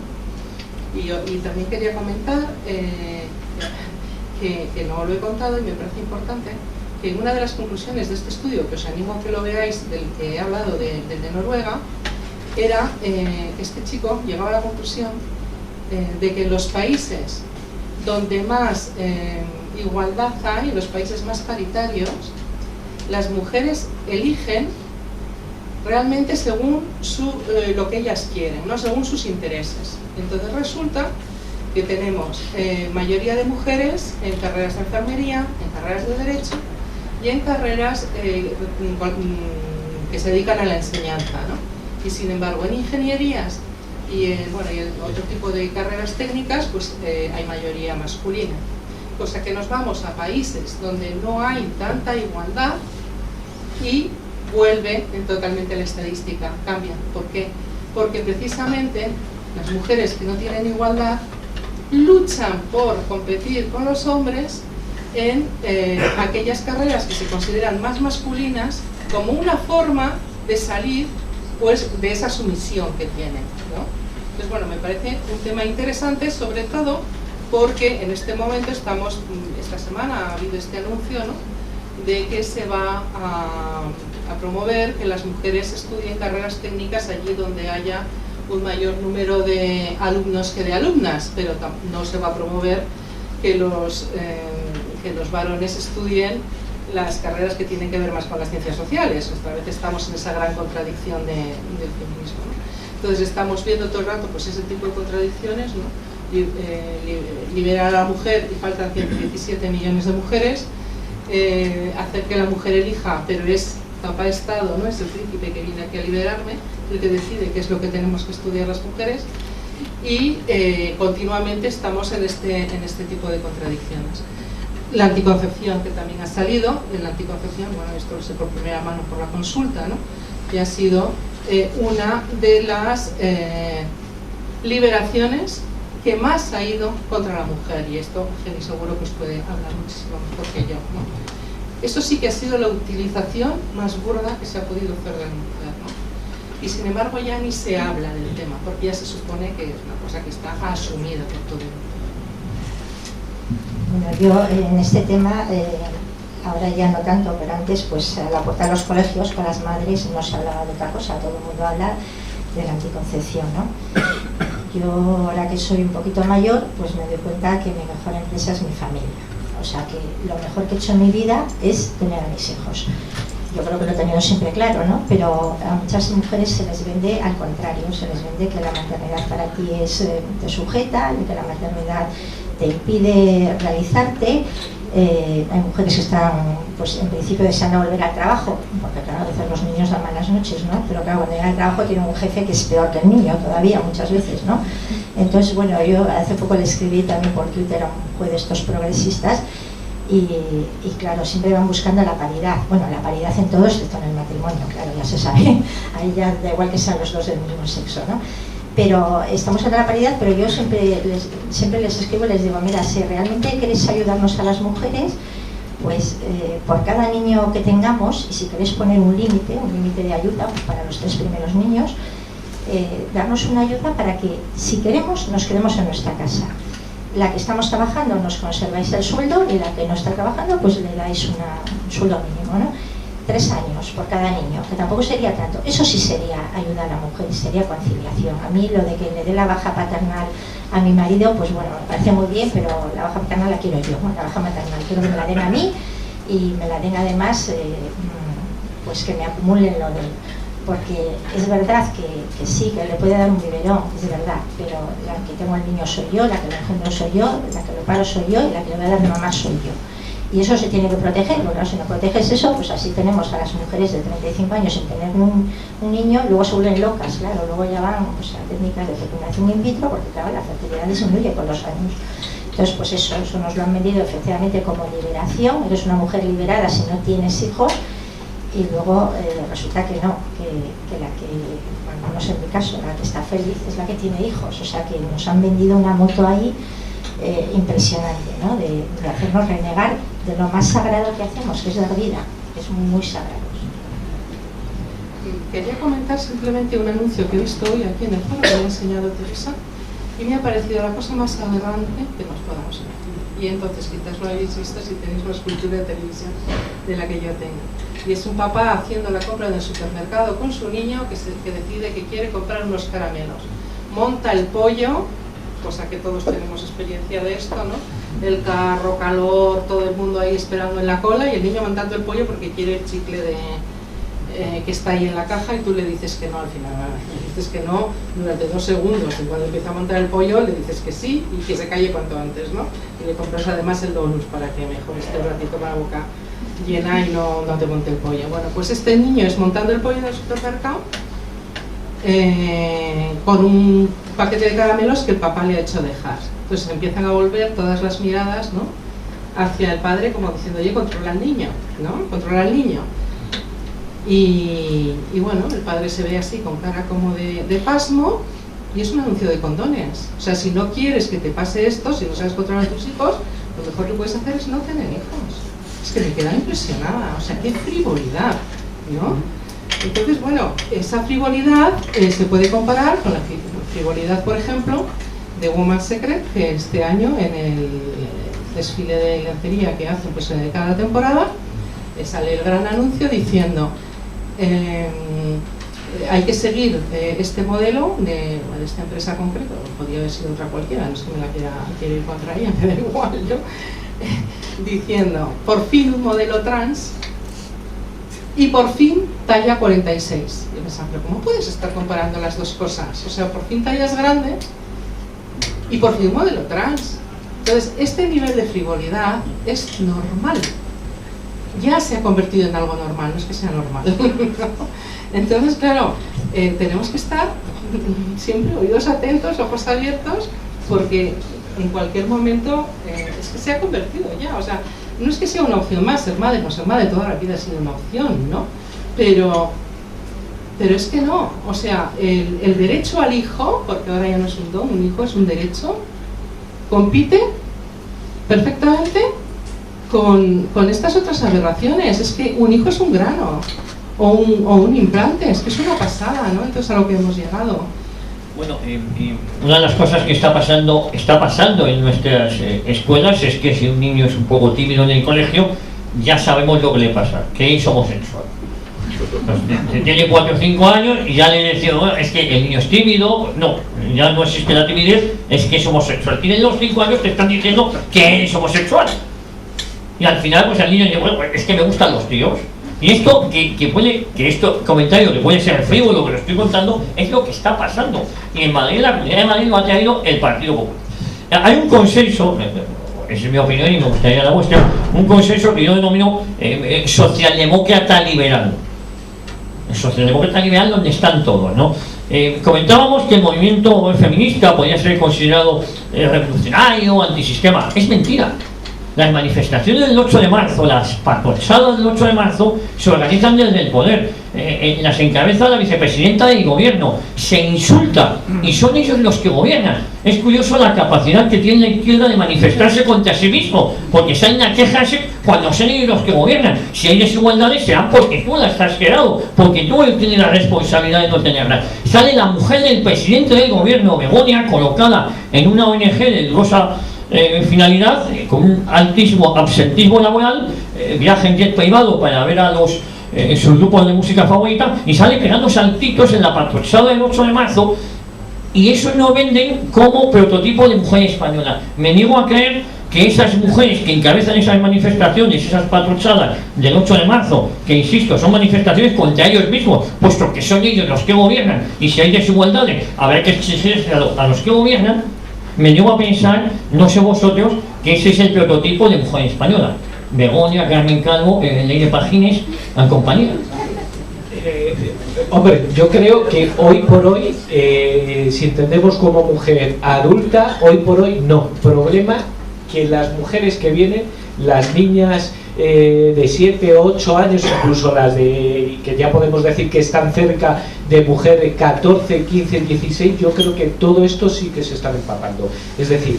Speaker 3: Y también quería comentar que no lo he contado y me parece importante, que una de las conclusiones de este estudio, que os animo a que lo veáis, del que he hablado, del de Noruega, era que este chico llegaba a la conclusión de que los países donde más igualdad hay, los países más paritarios, las mujeres eligen realmente según lo que ellas quieren, no según sus intereses. Entonces resulta que tenemos mayoría de mujeres en carreras de enfermería, en carreras de derecho y en carreras que se dedican a la enseñanza, ¿no? Y sin embargo en ingenierías y en otro tipo de carreras técnicas pues hay mayoría masculina. Cosa que nos vamos a países donde no hay tanta igualdad y vuelve totalmente la estadística, cambia. ¿Por qué? Porque precisamente las mujeres que no tienen igualdad luchan por competir con los hombres en aquellas carreras que se consideran más masculinas como una forma de salir pues de esa sumisión que tienen, ¿no? Entonces, bueno, me parece un tema interesante, sobre todo porque en este momento estamos, esta semana ha habido este anuncio, ¿no?, de que se va a promover que las mujeres estudien carreras técnicas allí donde haya un mayor número de alumnos que de alumnas, pero no se va a promover que los varones estudien las carreras que tienen que ver más con las ciencias sociales. Otra vez estamos en esa gran contradicción del feminismo, ¿no? Entonces estamos viendo todo el rato pues ese tipo de contradicciones, ¿no? Liberar a la mujer y faltan 117 millones de mujeres, hacer que la mujer elija, pero es papá Estado, ¿no?, es el príncipe que viene aquí a liberarme, el que decide qué es lo que tenemos que estudiar las mujeres, y continuamente estamos en este tipo de contradicciones. La anticoncepción, que también ha salido, en la anticoncepción, bueno, esto lo sé por primera mano por la consulta, ¿no?, que ha sido una de las liberaciones que más ha ido contra la mujer, y esto Jenny seguro que os puede hablar muchísimo mejor que yo, ¿no? Eso sí que ha sido la utilización más burda que se ha podido hacer de la mujer, ¿no? Y sin embargo ya ni se habla del tema, porque ya se supone que es una cosa que está asumida por todo el mundo.
Speaker 2: Bueno, yo en este tema, ahora ya no tanto, pero antes, pues a la puerta de los colegios con las madres no se hablaba de otra cosa, todo el mundo habla de la anticoncepción, ¿no? Yo ahora que soy un poquito mayor, pues me doy cuenta que mi mejor empresa es mi familia. O sea que lo mejor que he hecho en mi vida es tener a mis hijos. Yo creo que lo he tenido siempre claro, ¿no? Pero a muchas mujeres se les vende al contrario, se les vende que la maternidad para ti es, te sujeta, que la maternidad te impide realizarte. Hay mujeres que están, pues en principio deseando volver al trabajo, porque claro, a veces los niños dan malas noches, ¿no? Pero claro, cuando llegan al trabajo tienen un jefe que es peor que el niño todavía, muchas veces, ¿no? Entonces, bueno, yo hace poco le escribí también por Twitter a un juez de estos progresistas y claro, siempre van buscando la paridad. Bueno, la paridad en todo, excepto en el matrimonio, claro, ya se sabe. Ahí ya da igual que sean los dos del mismo sexo, ¿no? Pero estamos en la paridad, pero yo siempre les escribo y les digo, mira, si realmente queréis ayudarnos a las mujeres, pues por cada niño que tengamos, y si queréis poner un límite de ayuda pues para los 3 primeros niños, darnos una ayuda para que, si queremos, nos quedemos en nuestra casa. La que estamos trabajando nos conserváis el sueldo y la que no está trabajando pues le dais un sueldo mínimo, ¿no? 3 años por cada niño, que tampoco sería tanto. Eso sí sería ayuda a la mujer, sería conciliación. A mí lo de que le dé la baja paternal a mi marido, pues bueno, me parece muy bien, pero la baja paternal la quiero yo, la baja maternal. Quiero que me la den a mí y me la den además, pues que me acumulen lo de... Porque es verdad que sí, que le puede dar un biberón, es verdad, pero la que tengo el niño soy yo, la que lo engendro soy yo, la que lo paro soy yo y la que le voy a dar de mamá soy yo. Y eso se tiene que proteger, porque si no proteges eso, pues así tenemos a las mujeres de 35 años sin tener un niño, luego se vuelven locas, claro, luego ya van pues, a técnicas de fecundación in vitro, porque claro, la fertilidad disminuye con los años. Entonces, pues eso nos lo han vendido efectivamente como liberación, eres una mujer liberada si no tienes hijos, y luego resulta que no, que la que, bueno, no sé en mi caso, la que está feliz es la que tiene hijos, o sea que nos han vendido una moto ahí impresionante, ¿no? De hacernos renegar de lo más sagrado que hacemos, que es la vida, que es muy sagrado.
Speaker 3: Quería comentar simplemente un anuncio que he visto hoy aquí en el foro, que me ha enseñado Teresa, y me ha parecido la cosa más aberrante que nos podamos imaginar. Y entonces quizás lo habéis visto si tenéis más cultura de televisión de la que yo tengo. Y es un papá haciendo la compra en el supermercado con su niño que decide que quiere comprar unos caramelos. Monta el pollo, cosa que todos tenemos experiencia de esto, ¿no? El carro, calor, todo el mundo ahí esperando en la cola y el niño montando el pollo porque quiere el chicle que está ahí en la caja y tú le dices que no al final, le dices que no durante 2 segundos y cuando empieza a montar el pollo le dices que sí y que se calle cuanto antes, ¿no? Y le compras además el donus para que mejor esté un ratito con la boca llena y no te monte el pollo. Bueno, pues este niño es montando el pollo en el supermercado con un paquete de caramelos que el papá le ha hecho dejar. Entonces empiezan a volver todas las miradas, ¿no?, hacia el padre como diciendo, oye, controla al niño, ¿no? Controla al niño. Y bueno, el padre se ve así con cara como de pasmo y es un anuncio de condones. O sea, si no quieres que te pase esto, si no sabes controlar a tus hijos, lo mejor que puedes hacer es no tener hijos. Es que me queda impresionada, o sea, qué frivolidad, ¿no? Entonces, bueno, esa frivolidad se puede comparar con la frivolidad, por ejemplo, de Woman's Secret, que este año en el desfile de lencería que hacen pues, en cada temporada, sale el gran anuncio diciendo hay que seguir este modelo de esta empresa concreta, podría haber sido otra cualquiera, no es que me la quiera ir contra ella, me da igual, ¿no? Diciendo, por fin un modelo trans y por fin talla 46. Y pensaba, pero ¿cómo puedes estar comparando las dos cosas? O sea, por fin tallas grande y por fin un modelo trans. Entonces, este nivel de frivolidad es normal. Ya se ha convertido en algo normal, no es que sea normal. Entonces, claro, tenemos que estar siempre oídos atentos, ojos abiertos, porque en cualquier momento es que se ha convertido ya. O sea, no es que sea una opción más, ser madre, no ser madre, toda la vida ha sido una opción, ¿no? Pero es que no. O sea, el derecho al hijo, porque ahora ya no es un don, un hijo es un derecho, compite perfectamente con estas otras aberraciones. Es que un hijo es un grano o un implante, es que es una pasada, ¿no? Entonces a lo que hemos llegado.
Speaker 1: Bueno, una de las cosas que está pasando en nuestras escuelas es que si un niño es un poco tímido en el colegio, ya sabemos lo que le pasa, que es homosexual. Tiene 4 o 5 años y ya le decimos, bueno, es que el niño es tímido. No, ya no existe la timidez, es que es homosexual. Tienen los 5 años, te están diciendo que eres homosexual. Y al final, pues el niño dice, bueno, es que me gustan los tíos. Y esto, que este comentario que puede ser frívolo, que lo estoy contando, es lo que está pasando. Y en Madrid, la Comunidad de Madrid lo ha traído el Partido Popular. Hay un consenso, esa es mi opinión y me gustaría la vuestra, un consenso que yo denomino socialdemócrata liberal. El socialdemócrata liberal donde están todos, ¿no? Comentábamos que el movimiento feminista podía ser considerado revolucionario, antisistema. Es mentira. Las manifestaciones del 8 de marzo, las patrochadas del 8 de marzo, se organizan desde el poder. Las encabeza la vicepresidenta del gobierno. Se insulta y son ellos los que gobiernan. Es curioso la capacidad que tiene la izquierda de manifestarse contra sí mismo, porque salen a quejarse cuando son ellos los que gobiernan. Si hay desigualdades será porque tú las has creado, porque tú tienes la responsabilidad de no tenerlas. Sale la mujer del presidente del gobierno, Begoña, colocada en una ONG de dudosa finalidad, con un altísimo absentismo laboral, viaja en jet privado para ver a sus grupos de música favorita y sale pegando saltitos en la patrochada del 8 de marzo, y eso no venden como prototipo de mujer española. Me niego a creer que esas mujeres que encabezan esas manifestaciones, esas patrochadas del 8 de marzo, que insisto, son manifestaciones contra ellos mismos, puesto que son ellos los que gobiernan, y si hay desigualdades habrá que exigirse a los que gobiernan. Me llevo a pensar, no sé vosotros, que ese es el prototipo de mujer española. Begoña, Carmen Calvo, Leire Pagines, en compañía.
Speaker 4: Hombre, yo creo que hoy por hoy, si entendemos como mujer adulta, hoy por hoy no. Problema que las mujeres que vienen, las niñas de 7 o 8 años, incluso las que ya podemos decir que están cerca de mujeres 14, 15, 16, yo creo que todo esto sí que se están empapando. Es decir,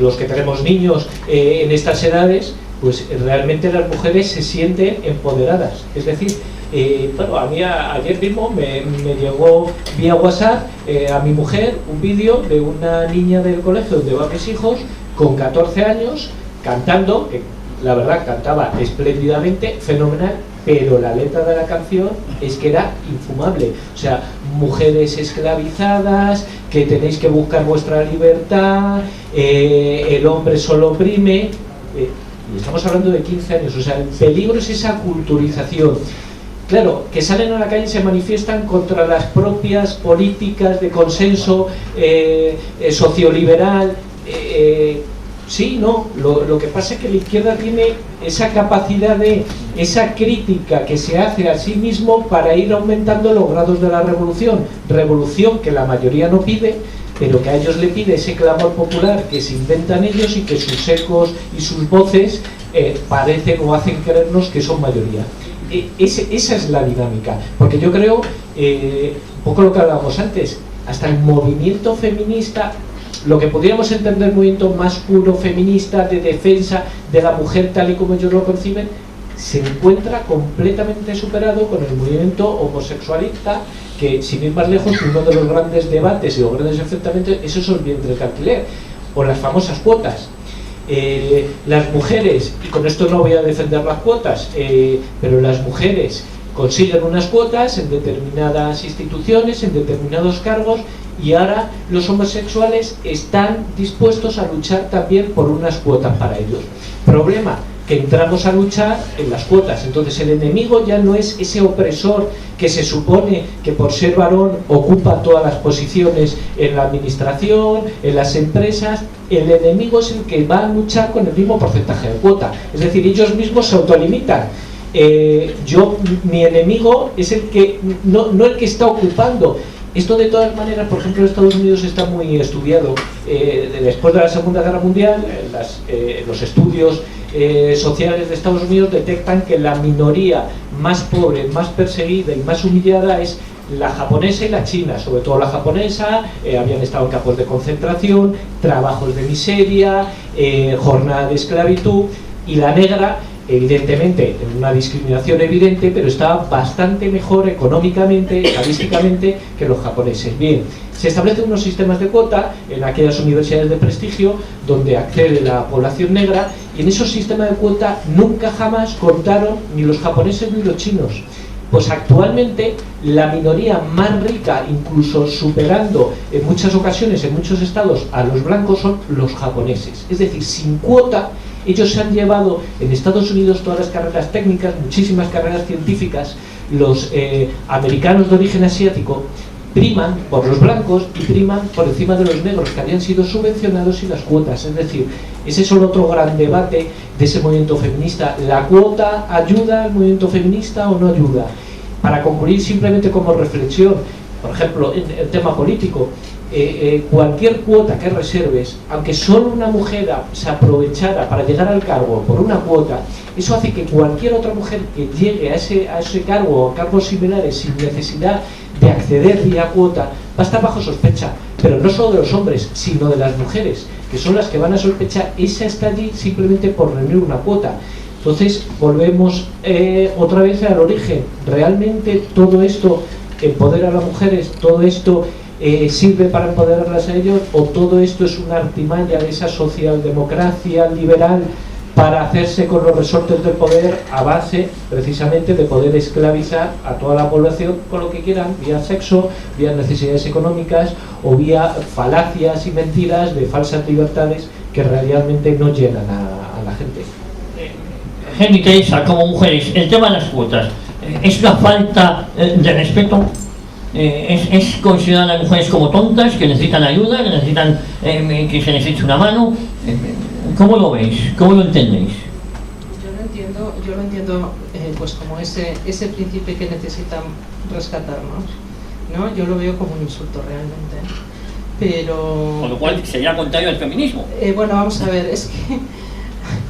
Speaker 4: los que tenemos niños en estas edades, pues realmente las mujeres se sienten empoderadas. Es decir, bueno, a mí ayer mismo me llegó vía WhatsApp a mi mujer un vídeo de una niña del colegio donde van mis hijos con 14 años cantando, que la verdad cantaba espléndidamente, fenomenal, pero la letra de la canción es que era infumable. O sea, mujeres esclavizadas, que tenéis que buscar vuestra libertad, el hombre solo oprime, y estamos hablando de 15 años. O sea, el peligro es esa culturización. Claro, que salen a la calle y se manifiestan contra las propias políticas de consenso socioliberal. Sí, no, lo que pasa es que la izquierda tiene esa capacidad de esa crítica que se hace a sí mismo para ir aumentando los grados de la revolución. Revolución que la mayoría no pide, pero que a ellos le pide ese clamor popular que se inventan ellos y que sus ecos y sus voces parecen o hacen creernos que son mayoría. Esa es la dinámica, porque yo creo, un poco lo que hablábamos antes, hasta el movimiento feminista, lo que podríamos entender movimiento más puro feminista de defensa de la mujer tal y como ellos lo conciben, se encuentra completamente superado con el movimiento homosexualista, que sin ir más lejos, uno de los grandes debates y los grandes enfrentamientos es esos vientres de alquiler, o las famosas cuotas. Las mujeres, y con esto no voy a defender las cuotas, pero las mujeres consiguen unas cuotas en determinadas instituciones, en determinados cargos, y ahora los homosexuales están dispuestos a luchar también por unas cuotas para ellos. Problema, que entramos a luchar en las cuotas. Entonces el enemigo ya no es ese opresor que se supone que por ser varón ocupa todas las posiciones en la administración, en las empresas. El enemigo es el que va a luchar con el mismo porcentaje de cuota. Es decir, ellos mismos se autolimitan. Mi enemigo es el que no el que está ocupando. Esto de todas maneras, por ejemplo, en Estados Unidos está muy estudiado. Después de la Segunda Guerra Mundial, los estudios sociales de Estados Unidos detectan que la minoría más pobre, más perseguida y más humillada es la japonesa y la china. Sobre todo la japonesa, habían estado en campos de concentración, trabajos de miseria, jornada de esclavitud, y la negra, evidentemente, en una discriminación evidente, pero estaba bastante mejor económicamente, estadísticamente, que los japoneses. Bien, se establecen unos sistemas de cuota en aquellas universidades de prestigio donde accede la población negra, y en esos sistemas de cuota nunca jamás contaron ni los japoneses ni los chinos. Pues actualmente la minoría más rica, incluso superando en muchas ocasiones, en muchos estados, a los blancos, son los japoneses. Es decir, sin cuota, ellos se han llevado en Estados Unidos todas las carreras técnicas, muchísimas carreras científicas. Los americanos de origen asiático priman por los blancos y priman por encima de los negros, que habían sido subvencionados, y las cuotas. Es decir, ese es el otro gran debate de ese movimiento feminista. ¿La cuota ayuda al movimiento feminista o no ayuda? Para concluir, simplemente como reflexión, por ejemplo, en el tema político, cualquier cuota que reserves, aunque solo una mujer se aprovechara para llegar al cargo por una cuota, eso hace que cualquier otra mujer que llegue a ese cargo o cargos similares sin necesidad de acceder vía cuota va a estar bajo sospecha, pero no solo de los hombres, sino de las mujeres, que son las que van a sospechar. Esa está allí simplemente por reunir una cuota. Entonces volvemos otra vez al origen. ¿Realmente todo esto empodera a las mujeres? ¿Todo esto sirve para empoderarlas a ellos? ¿O todo esto es una artimaña de esa socialdemocracia liberal para hacerse con los resortes del poder a base precisamente de poder esclavizar a toda la población con lo que quieran, vía sexo, vía necesidades económicas o vía falacias y mentiras de falsas libertades que realmente no llenan a la gente?
Speaker 1: Henry, Teresa, como mujeres, el tema de las cuotas, ¿es una falta de respeto? ¿Es considerar a las mujeres como tontas, que necesitan ayuda, que necesitan que se necesite una mano? ¿Cómo lo veis? ¿Cómo lo entendéis?
Speaker 3: Yo lo entiendo pues como ese príncipe que necesitan rescatarnos, ¿no? Yo lo veo como un insulto realmente, pero...
Speaker 1: Con lo cual sería contrario al feminismo.
Speaker 3: Bueno, vamos a ver, es que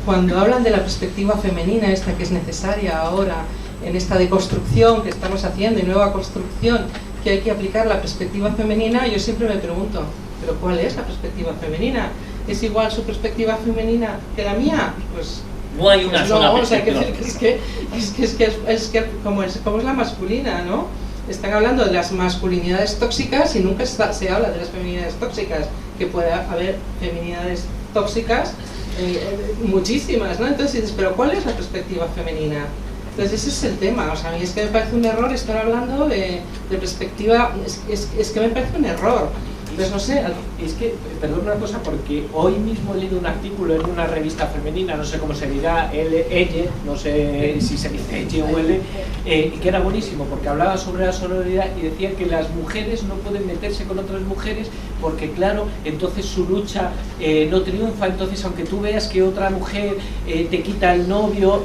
Speaker 3: cuando hablan de la perspectiva femenina, esta que es necesaria ahora, en esta deconstrucción que estamos haciendo y nueva construcción, que hay que aplicar la perspectiva femenina, yo siempre me pregunto, ¿pero cuál es la perspectiva femenina? ¿Es igual su perspectiva femenina que la mía? Pues
Speaker 1: no hay una sola perspectiva.
Speaker 3: O sea, es que como es la masculina, ¿no? Están hablando de las masculinidades tóxicas y nunca se habla de las feminidades tóxicas, que puede haber feminidades tóxicas muchísimas, ¿no? Entonces dices, ¿pero cuál es la perspectiva femenina? Entonces ese es el tema. O sea, a mí es que me parece un error estar hablando de perspectiva, es que me parece un error. Entonces no sé.
Speaker 4: Es que, perdón una cosa, porque hoy mismo he leído un artículo en una revista femenina, no sé cómo se dirá, ella, no sé si se dice ella o L, que era buenísimo, porque hablaba sobre la sororidad y decía que las mujeres no pueden meterse con otras mujeres porque, claro, entonces su lucha no triunfa. Entonces, aunque tú veas que otra mujer te quita el novio,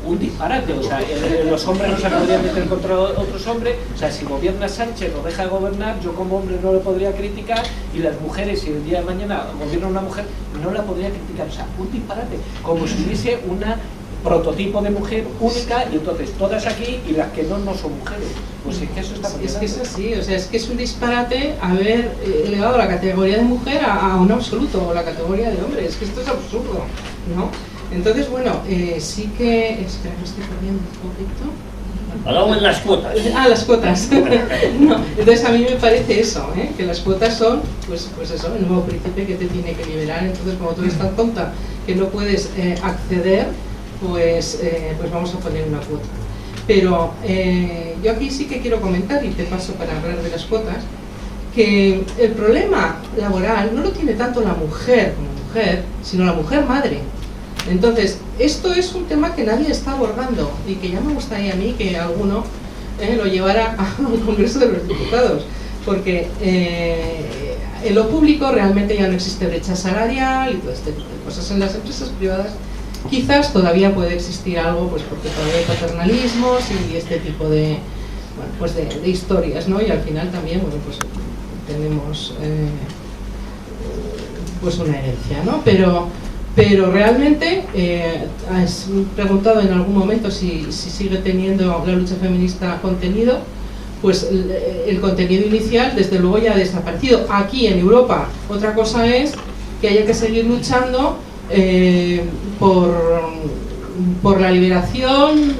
Speaker 4: un disparate. O sea, los hombres no se podrían meter contra otros hombres. O sea, si gobierna Sánchez o deja de gobernar, yo como hombre no lo podría criticar, y las mujeres, si el día de mañana gobierna una mujer, no la podría criticar. O sea, un disparate, como si hubiese una prototipo de mujer única, y entonces todas aquí y las que no son mujeres. Pues es que eso está
Speaker 3: es que es así. O sea, es que es un disparate haber elevado la categoría de mujer a un absoluto, o la categoría de hombre. Es que esto es absurdo, ¿no? Entonces, bueno, sí que... Espera, me estoy perdiendo un poquito.
Speaker 1: Hablamos de las cuotas.
Speaker 3: Ah, las cuotas. No, entonces a mí me parece eso, que las cuotas son, pues eso, el nuevo príncipe que te tiene que liberar. Entonces, como tú eres tan tonta que no puedes acceder, pues vamos a poner una cuota. Pero yo aquí sí que quiero comentar, y te paso para hablar de las cuotas, que el problema laboral no lo tiene tanto la mujer como mujer, sino la mujer madre. Entonces, esto es un tema que nadie está abordando y que ya me gustaría a mí que alguno lo llevara al Congreso de los Diputados, porque en lo público realmente ya no existe brecha salarial y todo este tipo de cosas. En las empresas privadas quizás todavía puede existir algo, pues porque todavía hay paternalismos y este tipo de, bueno, pues de historias, ¿no? Y al final también, bueno, pues tenemos pues una herencia, ¿no? Pero realmente, has preguntado en algún momento si sigue teniendo la lucha feminista contenido. Pues el contenido inicial desde luego ya ha desaparecido aquí en Europa. Otra cosa es que haya que seguir luchando por la liberación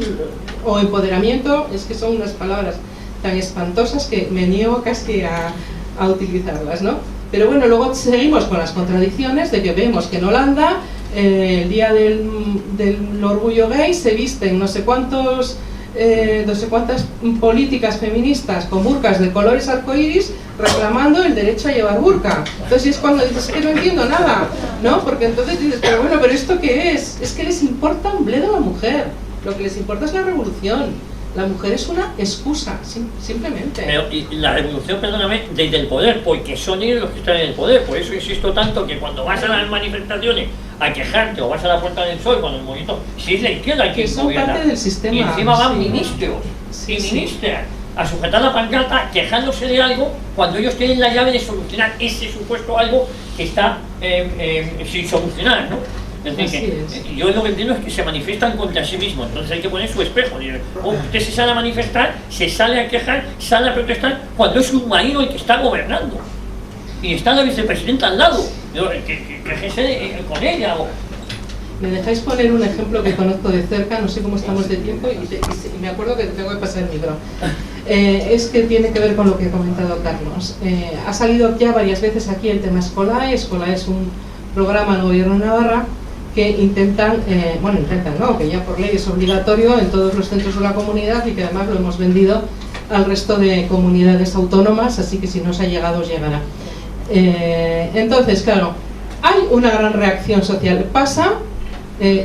Speaker 3: o empoderamiento. Es que son unas palabras tan espantosas que me niego casi a utilizarlas, ¿no? Pero bueno, luego seguimos con las contradicciones de que vemos que en Holanda el día del orgullo gay se visten no sé cuántas políticas feministas con burkas de colores arcoíris reclamando el derecho a llevar burka. Entonces es cuando dices que no entiendo nada, ¿no? Porque entonces dices, pero bueno, ¿pero esto qué es? Es que les importa un bledo a la mujer, lo que les importa es la revolución. La mujer es una excusa, simplemente.
Speaker 1: Pero y la revolución, perdóname, desde el poder, porque son ellos los que están en el poder. Por eso insisto tanto que cuando vas a las manifestaciones a quejarte o vas a la Puerta del Sol con el movimiento, si es la izquierda
Speaker 3: que son parte del sistema.
Speaker 1: Y encima van
Speaker 3: sí,
Speaker 1: ministros y
Speaker 3: sí.
Speaker 1: ministras a sujetar la pancarta quejándose de algo cuando ellos tienen la llave de solucionar ese supuesto algo que está sin solucionar, ¿no? Es decir, que yo lo que entiendo es que se manifiestan contra sí mismos, entonces hay que poner su espejo. Usted se sale a manifestar, se sale a quejar, sale a protestar cuando es un marido el que está gobernando y está la vicepresidenta al lado, quejese con ella.
Speaker 3: ¿Me dejáis poner un ejemplo que conozco de cerca? No sé cómo estamos de tiempo y me acuerdo que tengo que pasar el micro. Es que tiene que ver con lo que ha comentado Carlos. Ha salido ya varias veces aquí el tema Escolae. Escolae es un programa del Gobierno de Navarra que intentan no, que ya por ley es obligatorio en todos los centros de la comunidad y que además lo hemos vendido al resto de comunidades autónomas, así que si no os ha llegado, os llegará. Entonces, claro, hay una gran reacción social. Pasa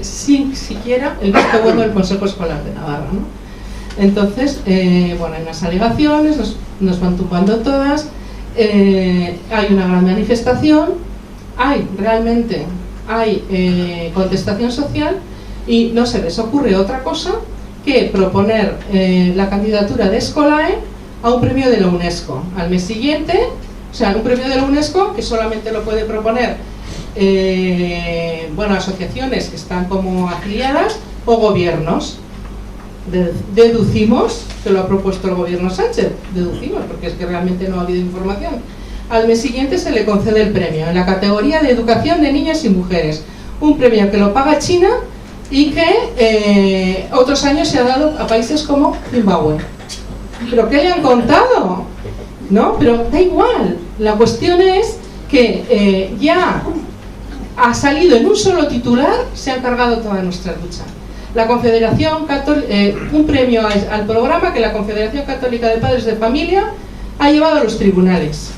Speaker 3: sin siquiera el visto bueno del Consejo Escolar de Navarra, ¿no? Entonces, bueno, hay unas alegaciones, nos van tumbando todas, hay una gran manifestación, realmente hay contestación social y no se les ocurre otra cosa que proponer la candidatura de Escolae a un premio de la UNESCO. Al mes siguiente, o sea, un premio de la UNESCO que solamente lo puede proponer asociaciones que están como afiliadas o gobiernos. Deducimos que lo ha propuesto el gobierno Sánchez, deducimos, porque es que realmente no ha habido información. Al mes siguiente se le concede el premio en la categoría de educación de niñas y mujeres, un premio que lo paga China y que otros años se ha dado a países como Zimbabue. ¿Pero qué le han contado? ¿No? Pero da igual, la cuestión es que ya ha salido en un solo titular, se ha cargado toda nuestra lucha. La Confederación Católica, un premio al programa que la Confederación Católica de Padres de Familia ha llevado a los tribunales.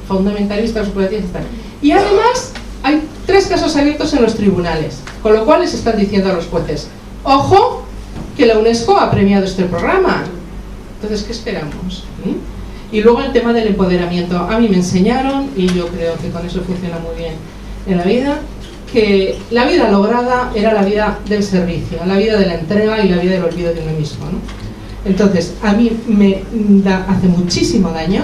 Speaker 3: Fundamentalistas, superatistas. Y además hay 3 casos abiertos en los tribunales, con lo cual les están diciendo a los jueces: ojo, que la UNESCO ha premiado este programa. Entonces, ¿qué esperamos? Y luego el tema del empoderamiento. A mí me enseñaron, y yo creo que con eso funciona muy bien en la vida, que la vida lograda era la vida del servicio, la vida de la entrega y la vida del olvido de uno mismo, ¿no? Entonces, a mí me hace muchísimo daño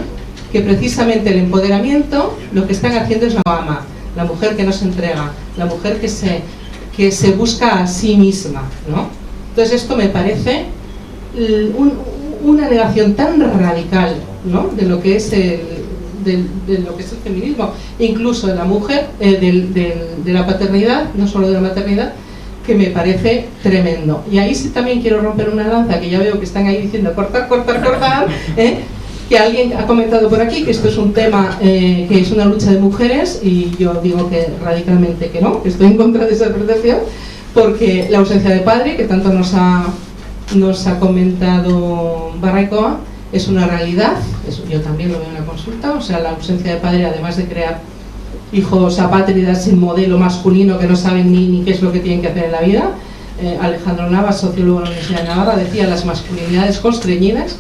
Speaker 3: que precisamente el empoderamiento lo que están haciendo es la ama, la mujer que no se entrega, la mujer que se busca a sí misma, ¿no? Entonces esto me parece una negación tan radical, ¿no?, de lo que es de lo que es el feminismo, incluso de la mujer, de la paternidad, no solo de la maternidad, que me parece tremendo. Y ahí sí también quiero romper una lanza, que ya veo que están ahí diciendo cortar, que alguien ha comentado por aquí que esto es un tema que es una lucha de mujeres, y yo digo que radicalmente que no, que estoy en contra de esa percepción, porque la ausencia de padre, que tanto nos ha comentado Barraikoa, es una realidad. Eso yo también lo veo en la consulta. O sea, la ausencia de padre, además de crear hijos apátridas sin modelo masculino que no saben ni qué es lo que tienen que hacer en la vida. Alejandro Navas, sociólogo de la Universidad de Navarra, decía las masculinidades constreñidas.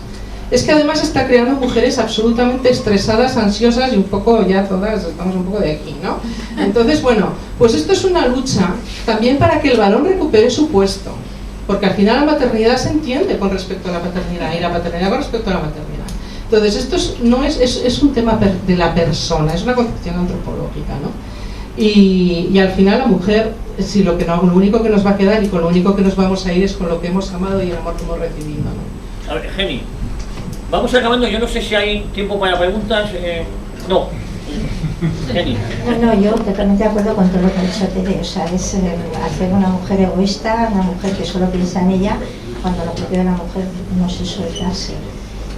Speaker 3: Es que además está creando mujeres absolutamente estresadas, ansiosas, y un poco ya todas estamos un poco de aquí, ¿no? Entonces, bueno, pues esto es una lucha también para que el varón recupere su puesto, porque al final la maternidad se entiende con respecto a la paternidad y la paternidad con respecto a la maternidad. Entonces esto es un tema de la persona, es una concepción antropológica, ¿no? Y al final la mujer, si lo único que nos va a quedar y con lo único que nos vamos a ir es con lo que hemos amado y el amor que hemos recibido, ¿no?
Speaker 1: A ver, Jenny, vamos acabando. Yo no sé si hay tiempo para preguntas. No. Jenny.
Speaker 2: No, yo totalmente de acuerdo con todo lo que ha dicho Tere. O sea, es hacer una mujer egoísta, una mujer que solo piensa en ella, cuando lo propio de la mujer no es soltarse.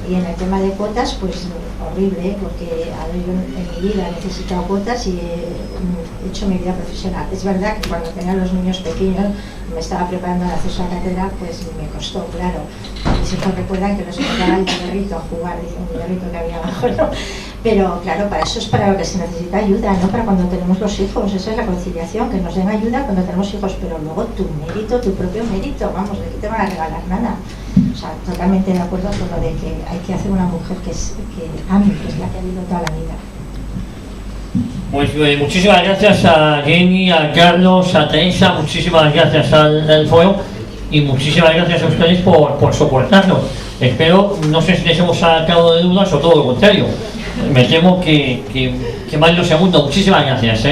Speaker 2: Y en el tema de cuotas, pues horrible, porque a ver, yo en mi vida he necesitado cuotas y he hecho mi vida profesional. Es verdad que cuando tenía los niños pequeños, me estaba preparando el acceso a la cátedra, pues me costó, claro. Mis hijos recuerdan que nos encontraba el perrito a jugar, dice un perrito que había abajo, ¿no? Pero claro, para eso es para lo que se necesita ayuda, ¿no? Para cuando tenemos los hijos, esa es la conciliación, que nos den ayuda cuando tenemos hijos, pero luego tu mérito, tu propio mérito, vamos, de que te van a regalar nada. O sea, totalmente de acuerdo con lo de que hay que hacer una mujer que ame, que es la que ha vivido toda la vida.
Speaker 1: Pues muchísimas gracias a Jenny, a Carlos, a Teresa, muchísimas gracias al foro y muchísimas gracias a ustedes por soportarnos. Espero, no sé si les hemos sacado de dudas o todo lo contrario. Me temo que más lo segundo. Muchísimas gracias.